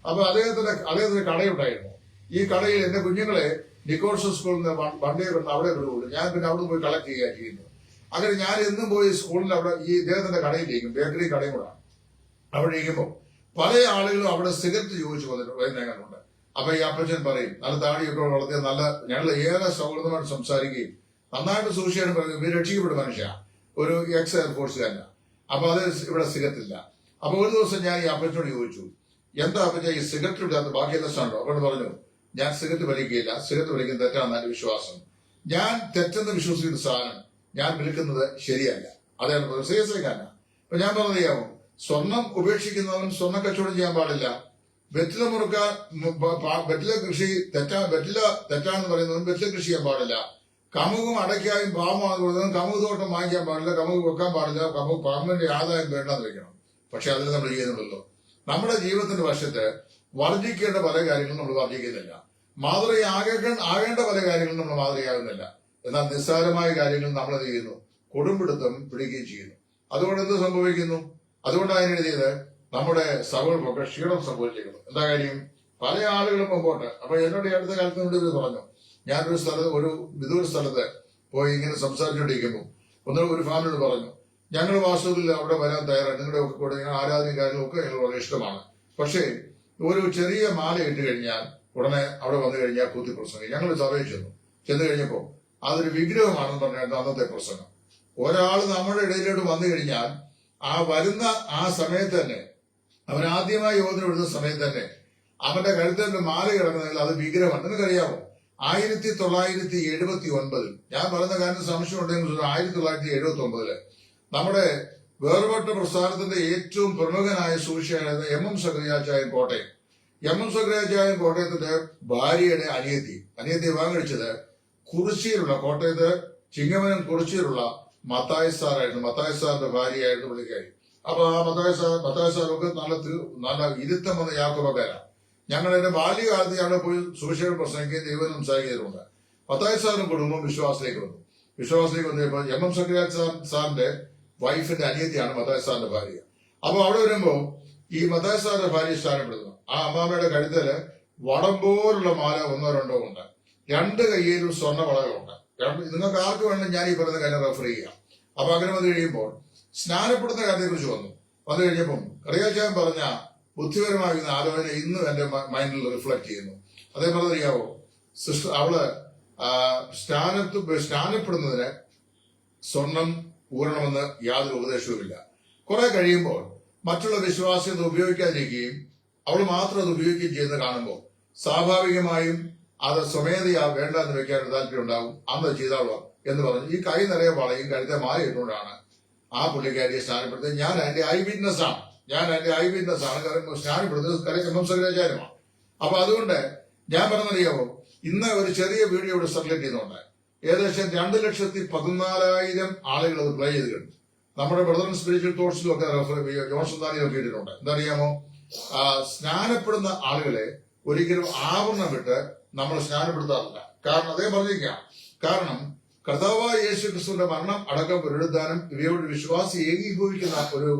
അപ്പൊ അദ്ദേഹത്തിന് കടയുണ്ടായിരുന്നു. ഈ കടയിൽ എന്റെ കുഞ്ഞുങ്ങളെ നിക്കോൾസ് സ്കൂളിൽ നിന്ന് വണ്ടിയെ കൊണ്ട് അവിടെ വിടുകയുള്ളൂ. ഞാൻ പിന്നെ അവിടെ പോയി കളക്ട് ചെയ്യുകയാണ് ചെയ്യുന്നത്. അങ്ങനെ ഞാൻ എന്നും പോയി സ്കൂളിൽ അവിടെ ഈ ഇദ്ദേഹത്തിന്റെ കടയിലേക്കും, ബേക്കറി കടയും കൂടാണ്. അവിടെ ഇരിക്കുമ്പോൾ പല ആളുകളും അവിടെ സിഗരറ്റ് ചോദിച്ചു വരുന്നുണ്ട്. അപ്പൊ ഈ അപ്പച്ചൻ പറയും, നല്ല താടിയൊക്കെ വളർത്തിയ നല്ല, ഞങ്ങൾ ഏറെ സൗഹൃദമായിട്ട് സംസാരിക്കുകയും നന്നായിട്ട് സൂക്ഷിക്കാനും പറയും. ഇവർ രക്ഷിക്കപ്പെട്ട മനുഷ്യ, ഒരു എക്സ് എയർഫോഴ്സുകാരനാ. അപ്പൊ അത് ഇവിടെ സിഗരറ്റില്ല. അപ്പൊ ഒരു ദിവസം ഞാൻ ഈ അപ്പച്ചനോട് ചോദിച്ചു, എന്താ അപ്പച്ച ഈ സിഗരറ്റ് ഇടാത്ത ബാക്കിയെല്ലാം ഉണ്ടോ? അപ്പോൾ പറഞ്ഞു, ഞാൻ സിഗരറ്റ് വലിക്കുകയില്ല, സിഗരറ്റ് വലിക്കുന്നത് തെറ്റാണെന്ന് എന്റെ വിശ്വാസം. ഞാൻ തെറ്റെന്ന് വിശ്വസിക്കുന്ന സാധനം ഞാൻ വിൽക്കുന്നത് ശരിയല്ല. അതാണ് CSIക്കാരനാ. അപ്പൊ ഞാൻ പറഞ്ഞറിയാമോ, സ്വർണം ഉപേക്ഷിക്കുന്നവൻ സ്വർണ്ണ കച്ചവടം ചെയ്യാൻ പാടില്ല. വെറ്റില മുറുക്കാൻ, വെറ്റില കൃഷി വെറ്റില തെറ്റാണെന്ന് പറയുന്നവൻ വെറ്റില കൃഷി ചെയ്യാൻ പാടില്ല. കമുകും അടയ്ക്കായും പാമ്പമാണ് കൊടുത്തതും കമുക് തോട്ടം വാങ്ങിക്കാൻ പാടില്ല, കമുക് വെക്കാൻ പാടില്ല, പാമ്പിന്റെ ആദായം വേണ്ടെന്ന് വെക്കണം. പക്ഷെ അതിൽ നമ്മൾ ചെയ്യുന്നുണ്ടല്ലോ. നമ്മുടെ ജീവിതത്തിന്റെ വശത്ത് വർജിക്കേണ്ട പല കാര്യങ്ങളും നമ്മൾ വർജിക്കുന്നില്ല. ആകേണ്ട പല കാര്യങ്ങളും നമ്മൾ മാതൃകയാകുന്നില്ല. എന്നാൽ നിസ്സാരമായ കാര്യങ്ങൾ നമ്മൾ എന്ത് ചെയ്യുന്നു? കൊടുമ്പിടുത്തം പിടിക്കുകയും ചെയ്യുന്നു. അതുകൊണ്ട് എന്ത് സംഭവിക്കുന്നു? അതുകൊണ്ടാണ് അതിനെഴുതിയത്, നമ്മുടെ സഭകൾക്കൊക്കെ ക്ഷീണം സംഭവിച്ചിരിക്കുന്നു. എന്താ കാര്യം? പല ആളുകളും മുമ്പോട്ട്. അപ്പൊ എന്നോട് അടുത്ത കാലത്ത് ഇത് പറഞ്ഞു. ഞാനൊരു ഒരു വിദൂര സ്ഥലത്ത് പോയി ഇങ്ങനെ സംസാരിച്ചുകൊണ്ടിരിക്കുമ്പോൾ ഒരു ഫാമിലിയോട് പറഞ്ഞു, ഞങ്ങൾ വാസ്തവത്തിൽ അവിടെ വരാൻ തയ്യാറാണ്, നിങ്ങളുടെ ഒക്കെ കൂടെ ആരാധനയും കാര്യങ്ങളൊക്കെ ഞങ്ങൾ വളരെ ഇഷ്ടമാണ്. പക്ഷേ ഒരു ചെറിയ മാല ഇട്ട് കഴിഞ്ഞാൽ ഉടനെ അവിടെ വന്നു കഴിഞ്ഞാൽ കുത്തി പ്രസംഗം. ഞങ്ങൾ സഭയിൽ ചെന്നു കഴിഞ്ഞപ്പോൾ അതൊരു വിഗ്രഹമാണെന്ന് പറഞ്ഞായിരുന്നു അന്നത്തെ പ്രസംഗം. ഒരാൾ നമ്മുടെ ഇടയിലോട്ട് വന്നു കഴിഞ്ഞാൽ വരുന്ന ആ സമയത്ത് തന്നെ, അവൻ ആദ്യമായി യോജന വിടുന്ന സമയത്ത് തന്നെ അവന്റെ കഴുത്തിന്റെ മാല കിടക്കുന്നെങ്കിൽ അത് വിഗ്രഹമാണ്. നിങ്ങൾക്കറിയാമോ, 1979 ഞാൻ പറയുന്ന കാര്യം സംശയം ഉണ്ടെങ്കിൽ 1979 നമ്മുടെ വേർപെട്ട പ്രസ്ഥാനത്തിന്റെ ഏറ്റവും പ്രമുഖനായ സുവിശേഷകനായിരുന്ന MM സക്രിയാച്ചായൻ കോട്ടയം. MM സക്രിയാച്ചായൻ കോട്ടയത്തിന്റെ ഭാര്യയുടെ അനിയത്തി വിവാഹം കഴിച്ചത് കുറിച്ചിയിലുള്ള, കോട്ടയത്ത് ചിങ്ങമനം കുറിച്ചിയിലുള്ള മത്തായി സാറായിരുന്നു. മത്തായി സാറിന്റെ ഭാര്യയായിട്ട് വിളിക്കായി. അപ്പൊ ആ മത്തായി സാറൊക്കെ നല്ല ഇരുത്തം വന്ന യാക്കോബക്കാരാണ്. ഞങ്ങൾ എന്റെ ബാല്യകാലത്ത് ഞങ്ങൾ പോയി സുവിശേഷം പ്രസംഗിക്കുകയും ദൈവം സംസാരിക്കുന്നവരുണ്ട്. മത്തായി സാറിനും കുടുംബം വിശ്വാസത്തിലേക്ക് വന്നു. വന്നപ്പോൾ MM സക്രിയാച്ച സാറിന്റെ വൈഫിന്റെ അനിയത്തിയാണ് മത്തായി സാറിന്റെ ഭാര്യ. അപ്പൊ അവിടെ വരുമ്പോ ഈ മത്തായി സാറിന്റെ ഭാര്യ സ്ഥാനപ്പെടുന്നു. ആ അമ്മാമ്മയുടെ കഴുത്തല് വടം പോലുള്ള മാല 1 2 ഉണ്ട്. 2 കയ്യിലും സ്വർണ്ണ വളകളുണ്ട്. നിങ്ങൾക്ക് ആർക്ക് വേണമെങ്കിലും ഞാൻ ഈ പറയുന്ന കാര്യം റെഫർ ചെയ്യാം. അപ്പൊ അങ്ങനെ വന്നു കഴിയുമ്പോൾ സ്നാനപ്പെടുന്ന കാര്യത്തെ കുറിച്ച് വന്നു കഴിഞ്ഞപ്പം കറിയാച്ചാൻ പറഞ്ഞ ബുദ്ധിപരമായ ആലോചന ഇന്നും എന്റെ മൈൻഡിൽ റിഫ്ലക്ട് ചെയ്യുന്നു. അതേപോലെ അറിയാവോ, സിസ്റ്റർ അവള് സ്നാനപ്പെടുന്നതിന് സ്വർണം ഊരണമെന്ന് യാതൊരു ഉപദേശവുമില്ല. കുറെ കഴിയുമ്പോൾ മറ്റുള്ള വിശ്വാസികൾ ഉപയോഗിക്കാതിരിക്കുകയും അവൾ മാത്രം അത് ഉപയോഗിക്കുകയും ചെയ്യുന്നത് കാണുമ്പോൾ സ്വാഭാവികമായും അത് സ്വമേധയാ വേണ്ട എന്ന് വെക്കാൻ താല്പര്യം ഉണ്ടാവും. അന്ന് ചെയ്താളോ എന്ന് പറഞ്ഞു ഈ കൈ നിറയെ വളയും കഴുത്തെ മാല ഇട്ടുകൊണ്ടാണ് ആ പുള്ളിക്കാരിയെ സ്നാനപ്പെടുത്തുന്നത്. ഞാൻ അതിന്റെ ഐ വിറ്റ്നസ് ആണ്. കാരണം സ്നാനപ്പെടുത്തുന്നത് MM സക്രിയാചാര്യമാണ്. അപ്പൊ അതുകൊണ്ട് ഞാൻ പറഞ്ഞറിയാമോ, ഇന്ന് ഒരു ചെറിയ വീഡിയോ ഇവിടെ സർക്കുലേറ്റ് ചെയ്യുന്നുണ്ട്. ഏകദേശം 2,14,000 ആളുകൾ അത് പ്ലേ ചെയ്തിട്ടുണ്ട്. നമ്മുടെ ബ്രദർ സ്പിരിച്വൽ തോട്ട്സിലും ഒക്കെ ജോൺസൺ താനിയൊക്കെ ഇട്ടിട്ടുണ്ട്. എന്താ അറിയാമോ, സ്നാനപ്പെടുന്ന ആളുകളെ ഒരിക്കലും ആവരണം വിട്ട് നമ്മൾ സ്നാനപ്പെടുത്താറില്ല. കാരണം അതേ പറഞ്ഞിരിക്കാം. കാരണം കർത്താവായ യേശു ക്രിസ്തുവിന്റെ മരണം അടക്കം പുനരുദ്ധാനം ഇവയോട് വിശ്വാസി ഏകീഭവിക്കുന്ന ഒരു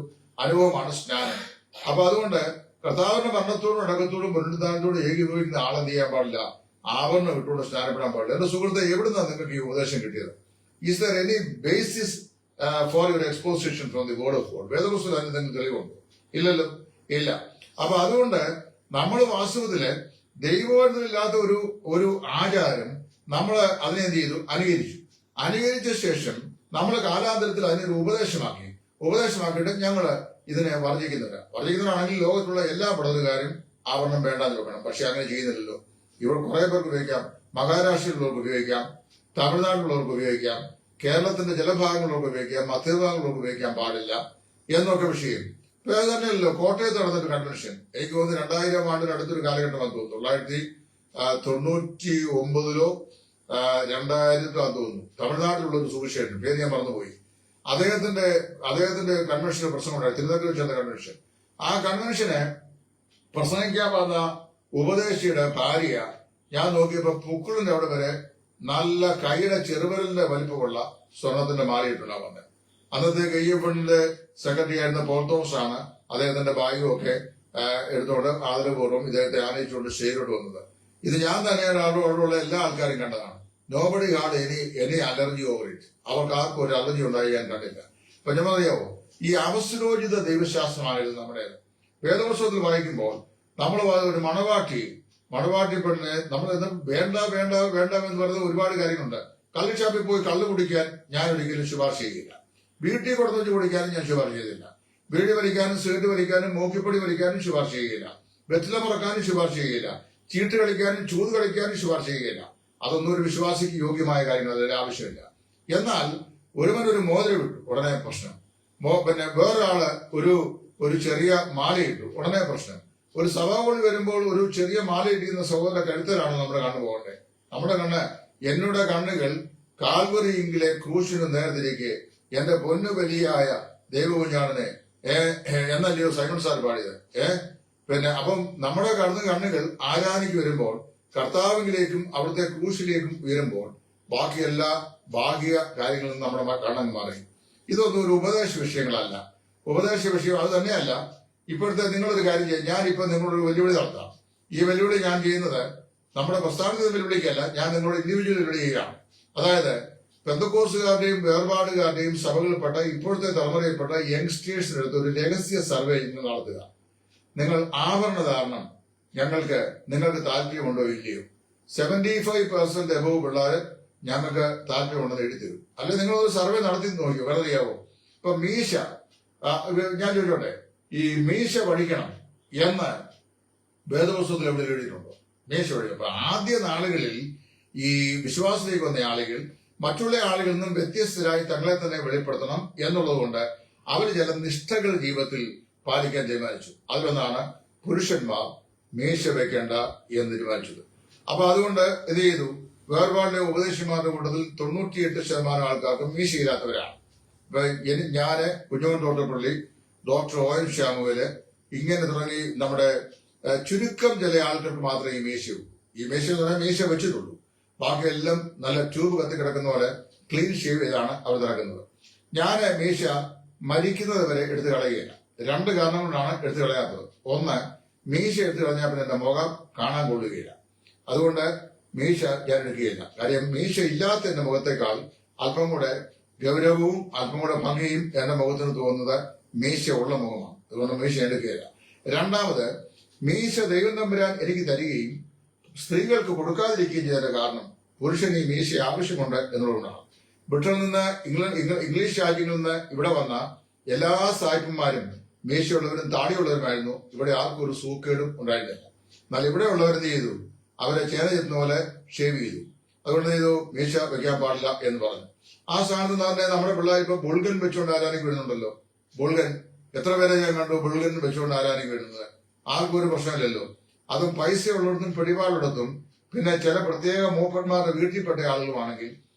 അനുഭവമാണ് സ്നാനം. അപ്പൊ അതുകൊണ്ട് കർത്താവിന്റെ മരണത്തോടും അടക്കത്തോടും പുനരുദ്ധാനത്തോടും ഏകീഭവിക്കുന്ന ആളെന്ത് ചെയ്യാൻ പാടില്ല? ആവരണം വിട്ടുകൊണ്ട് സ്നാനപ്പെടാൻ പാടില്ല. എന്റെ സുഹൃത്തെ, എവിടുന്നാണ് നിങ്ങൾക്ക് ഈ ഉപദേശം കിട്ടിയത്? Is there any basis for your exposition from the word of God? വേദപുസ്തകത്തിൽ അതിന് എന്തെങ്കിലും തെളിവുണ്ടോ? ഇല്ലല്ലോ, ഇല്ല. അപ്പൊ അതുകൊണ്ട് നമ്മൾ വാസ്തവത്തില് ദൈവബോധമില്ലാത്ത ഒരു ആചാരം നമ്മൾ അതിനെ എന്ത് ചെയ്തു? അനുകരിച്ച ശേഷം നമ്മൾ കാലാന്തരത്തിൽ അതിനൊരു ഉപദേശമാക്കിയിട്ട് ഞങ്ങൾ ഇതിനെ വർജിക്കുന്നവരാണെങ്കിൽ ലോകത്തുള്ള എല്ലാ പടവുകാരും ആവരണം വേണ്ടാന്ന് വെക്കണം. പക്ഷെ അങ്ങനെ ചെയ്യുന്നില്ലല്ലോ. ഇവിടെ കുറെ പേർക്ക് ഉപയോഗിക്കാം. മഹാരാഷ്ട്രയിലുള്ളവർക്ക് ഉപയോഗിക്കാം, തമിഴ്നാട്ടിലുള്ളവർക്ക് ഉപയോഗിക്കാം, കേരളത്തിന്റെ ചില ഭാഗങ്ങളിലൊക്കെ ഉപയോഗിക്കാം, മധ്യഭാഗങ്ങളിലൊക്കെ ഉപയോഗിക്കാൻ പാടില്ല എന്നൊക്കെ വിഷയം. ഇപ്പൊ അത് തന്നെയല്ലോ കോട്ടയത്ത് നടന്നൊരു കൺവെൻഷൻ. എനിക്ക് തോന്നുന്നു 2000 ആണ്ടിന് അടുത്തൊരു കാലഘട്ടമാണെന്ന് തോന്നുന്നു. 1999 2000 തോന്നുന്നു. തമിഴ്നാട്ടിലുള്ള ഒരു സുവിശേഷൻ, പേര് ഞാൻ മറന്നുപോയി. അദ്ദേഹത്തിന്റെ കൺവെൻഷന് പ്രസംഗമുണ്ടായി, തിരുവനന്തപുരം വെച്ച് നടന്ന കൺവെൻഷൻ. ആ കൺവെൻഷന് പ്രസംഗിക്കാൻ വന്ന ഉപദേശിയുടെ ഭാര്യ ഞാൻ നോക്കിയപ്പോ പുക്കിളിന്റെ അവിടെ വരെ നല്ല കൈയുടെ ചെറുവിരലിന്റെ വലിപ്പമുള്ള സ്വർണത്തിന്റെ മാലയിട്ടുണ്ടാ വന്നത്. അന്നത്തെ KFNന്റെ സെക്രട്ടറി ആയിരുന്ന പോൾ തോമസ് ആണ് അദ്ദേഹത്തിന്റെ ബാഗും ഒക്കെ എടുത്തുകൊണ്ട് ആദരപൂർവ്വം ഇദ്ദേഹത്തെ ആനയിച്ചുകൊണ്ട് സ്റ്റേജിലോട്ട് വന്നത്. ഇത് ഞാൻ തന്നെയാണ് അവിടെയുള്ള എല്ലാ ആൾക്കാരും കണ്ടതാണ്. Nobody had any allergy over it. അവർക്ക് ആർക്കും ഒരു അലർജി ഉണ്ടായി ഞാൻ കണ്ടില്ല. അപ്പൊ ഞാൻ അറിയാവോ, ഈ അവസരോചിത ദൈവശാസ്ത്രമായിരുന്നു നമ്മുടേത്. വേദപുസ്തകത്തിൽ വായിക്കുമ്പോൾ നമ്മൾ ഒരു മണവാട്ടി പെണ്ണിനെ നമ്മൾ വേണ്ട വേണ്ട വേണ്ട എന്ന് പറയുന്നത് ഒരുപാട് കാര്യങ്ങളുണ്ട്. കള്ളുഷാപ്പിൽ പോയി കള്ളു കുടിക്കാൻ ഞാൻ ഒരിക്കലും ശുപാർശ ചെയ്യില്ല. വീട്ടിൽ കൊടുത്തു വെച്ച് കുടിക്കാനും ഞാൻ ശുപാർശ ചെയ്തില്ല. വീട് വലിക്കാനും സിഗരറ്റ് വലിക്കാനും മൂക്കിപ്പൊടി വലിക്കാനും ശുപാർശ ചെയ്യില്ല. വെറ്റില മുറക്കാനും ശുപാർശ ചെയ്യില്ല. ചീട്ട് കളിക്കാനും ചൂത് കളിക്കാനും ശുപാർശ ചെയ്യില്ല. അതൊന്നും ഒരു വിശ്വാസിക്ക് യോഗ്യമായ കാര്യങ്ങൾ, അതിന്റെ ആവശ്യമില്ല. എന്നാൽ ഒരുവനൊരു മോതിരം ഇട്ടു, ഉടനെ പ്രശ്നം. പിന്നെ വേറൊരാള് ഒരു ചെറിയ മാലയിട്ടു, ഉടനെ പ്രശ്നം. ഒരു സഭാപള്ളി വരുമ്പോൾ ഒരു ചെറിയ മാല ഇട്ടിരുന്ന സഹോദര കഴുത്തലാണ് നമ്മുടെ കണ്ണ് പോകണ്ടേ. നമ്മുടെ എന്നുടെ കണ്ണുകൾ കാൽവരിയിങ്കിലെ ക്രൂശിന് നേർതിരിക്കെ എന്റെ പൊന്നു വലിയായ ദൈവകുഞ്ഞാണനെ എന്നല്ലയോ സൈമൺ സാർ പാടിയത്. പിന്നെ അപ്പം നമ്മുടെ കണ്ണുകൾ ആരാധനയ്ക്ക് വരുമ്പോൾ കർത്താവിലേക്കും അവിടുത്തെ ക്രൂശിലേക്കും ഉയരുമ്പോൾ ബാക്കി എല്ലാ ഭാഗിക കാര്യങ്ങളിൽ നിന്ന് നമ്മുടെ കണ്ണൻ മാറി. ഇതൊന്നും ഒരു ഉപദേശ വിഷയങ്ങളല്ല. ഉപദേശ വിഷയം അത് തന്നെയല്ല. ഇപ്പോഴത്തെ നിങ്ങളൊരു കാര്യം ചെയ്യാം. ഞാനിപ്പോ നിങ്ങളൊരു വെല്ലുവിളി നടത്താം. ഈ വെല്ലുവിളി ഞാൻ ചെയ്യുന്നത് നമ്മുടെ പ്രസ്ഥാനത്തിന്റെ വെല്ലുവിളിക്കല്ല, ഞാൻ നിങ്ങളോട് ഇൻഡിവിജ്വൽ വെല്ലുവിളി ചെയ്യുകയാണ്. അതായത് പെന്തക്കോസ്തുകാരുടെയും വേർപാടുകാരുടെയും സഭകളിൽപ്പെട്ട ഇപ്പോഴത്തെ തലമുറയിൽപ്പെട്ട യങ്സ്റ്റേഴ്സിനടുത്ത് ഒരു രഹസ്യ സർവേ ഇന്ന് നടത്തുക. നിങ്ങൾ ആഭരണധാരണം നിങ്ങൾക്ക് താല്പര്യമുണ്ടോ ഇല്ലയോ? 75% എബവ് പിള്ളേർ ഞങ്ങൾക്ക് താല്പര്യമുണ്ടെന്ന് എഴുതി തരും. അല്ലെങ്കിൽ നിങ്ങളൊരു സർവേ നടത്തി നോക്കിയോ, വെറുതെ അറിയാവോ? ഇപ്പൊ മീശ, ഞാൻ ചോദിച്ചോട്ടെ, ഈ മീശ പഠിക്കണം എന്ന് വേദപുസ്തകത്തിൽ എവിടെ എഴുതിയിട്ടുണ്ടോ? മീശ പഠിക്കണം. അപ്പൊ ആദ്യ നാളുകളിൽ ഈ വിശ്വാസത്തിലേക്ക് വന്ന ആളുകൾ മറ്റുള്ള ആളുകളിൽ നിന്നും വ്യത്യസ്തരായി തങ്ങളെ തന്നെ വെളിപ്പെടുത്തണം എന്നുള്ളത് കൊണ്ട് അവർ ചില നിഷ്ഠകൾ ജീവിതത്തിൽ പാലിക്കാൻ തീരുമാനിച്ചു. അതിലൊന്നാണ് പുരുഷന്മാർ മീശ വെക്കേണ്ട എന്ന് തീരുമാനിച്ചത്. അപ്പൊ അതുകൊണ്ട് ഇത് ചെയ്തു. വേർപാടിലെ ഉപദേശിമാരുടെ കൂട്ടത്തിൽ 98% ആൾക്കാർക്ക് മീശയില്ലാത്തവരാണ്. ഇപ്പൊ ഞാന് കുഞ്ഞോൻ തോട്ടപ്പള്ളി, ഡോക്ടർ OM ശ്യാമുവില്, ഇങ്ങനെ തുടങ്ങി നമ്മുടെ ചുരുക്കം ചില ആൾക്കാർക്ക് മാത്രമേ ഈ മീശയുള്ളൂ. ഈ മീശ എന്ന് പറഞ്ഞാൽ മീശ വെച്ചിട്ടുള്ളൂ. ബാക്കിയെല്ലാം നല്ല ട്യൂബ് കത്തി കിടക്കുന്ന പോലെ ക്ലീൻ ഷേവ് ചെയ്താണ് അവർ നടക്കുന്നത്. ഞാൻ മീശ മരിക്കുന്നത് വരെ എടുത്തു കളയുകയില്ല. 2 കാരണം കൊണ്ടാണ് എടുത്തു കളയാത്തത്. ഒന്ന്, മീശ എടുത്തു കളഞ്ഞാൽ പിന്നെ എന്റെ മുഖം കാണാൻ കൊള്ളുകയില്ല. അതുകൊണ്ട് മീശ ഞാൻ എടുക്കുകയില്ല. കാര്യം മീശ ഇല്ലാത്ത എന്റെ മുഖത്തേക്കാൾ അല്പം കൂടെ ഗൗരവവും അല്പം കൂടെ ഭംഗിയും എന്റെ മുഖത്തിന് തോന്നുന്നത് മീശ ഉള്ള മുഖമാണ്. അതുകൊണ്ട് മീശ എടുക്കുകയില്ല. രണ്ടാമത്, മീശ ദൈവം തമ്പുരാൻ എനിക്ക് തരികയും സ്ത്രീകൾക്ക് കൊടുക്കാതിരിക്കുകയും ചെയ്തതിന്റെ കാരണം പുരുഷന് ഈ മീശ ആവശ്യമുണ്ട് എന്നുള്ളതുകൊണ്ടാണ്. ബ്രിട്ടനിൽ നിന്ന് ഇംഗ്ലീഷ് രാജ്യങ്ങളിൽ നിന്ന് ഇവിടെ വന്ന എല്ലാ സായിപ്പന്മാരും മീശയുള്ളവരും താടിയുള്ളവരുമായിരുന്നു. ഇവിടെ ആർക്കും ഒരു സൂക്കേടും ഉണ്ടായിരുന്നില്ല. എന്നാൽ ഇവിടെ ഉള്ളവരെന്ത് ചെയ്തു? അവരെ ചേന ചെത്തുന്ന പോലെ ഷേവ് ചെയ്തു. അതുകൊണ്ട് ചെയ്തു മീശ വെക്കാൻ പാടില്ല എന്ന് പറഞ്ഞു. ആ സ്ഥാനത്ത് തന്നെ നമ്മുടെ പിള്ളേർ ഇപ്പൊ ബുൾഗൻ വെച്ചുകൊണ്ട് ആരാധനയ്ക്ക് വരുന്നുണ്ടല്ലോ. ബുൾഗൻ എത്ര പേരെ ഞാൻ കണ്ടു ബുൾഗൻ വെച്ചുകൊണ്ട് ആരാധനയ്ക്ക് വരുന്നത്. ആർക്കും ഒരു പ്രശ്നമില്ലല്ലോ. അതും പൈസ ഉള്ളിടത്തും പിടിപാടുള്ളടത്തും പിന്നെ ചില പ്രത്യേക മൂപ്പന്മാരുടെ വീട്ടിൽപ്പെട്ട ആളുകളുമാണെങ്കിൽ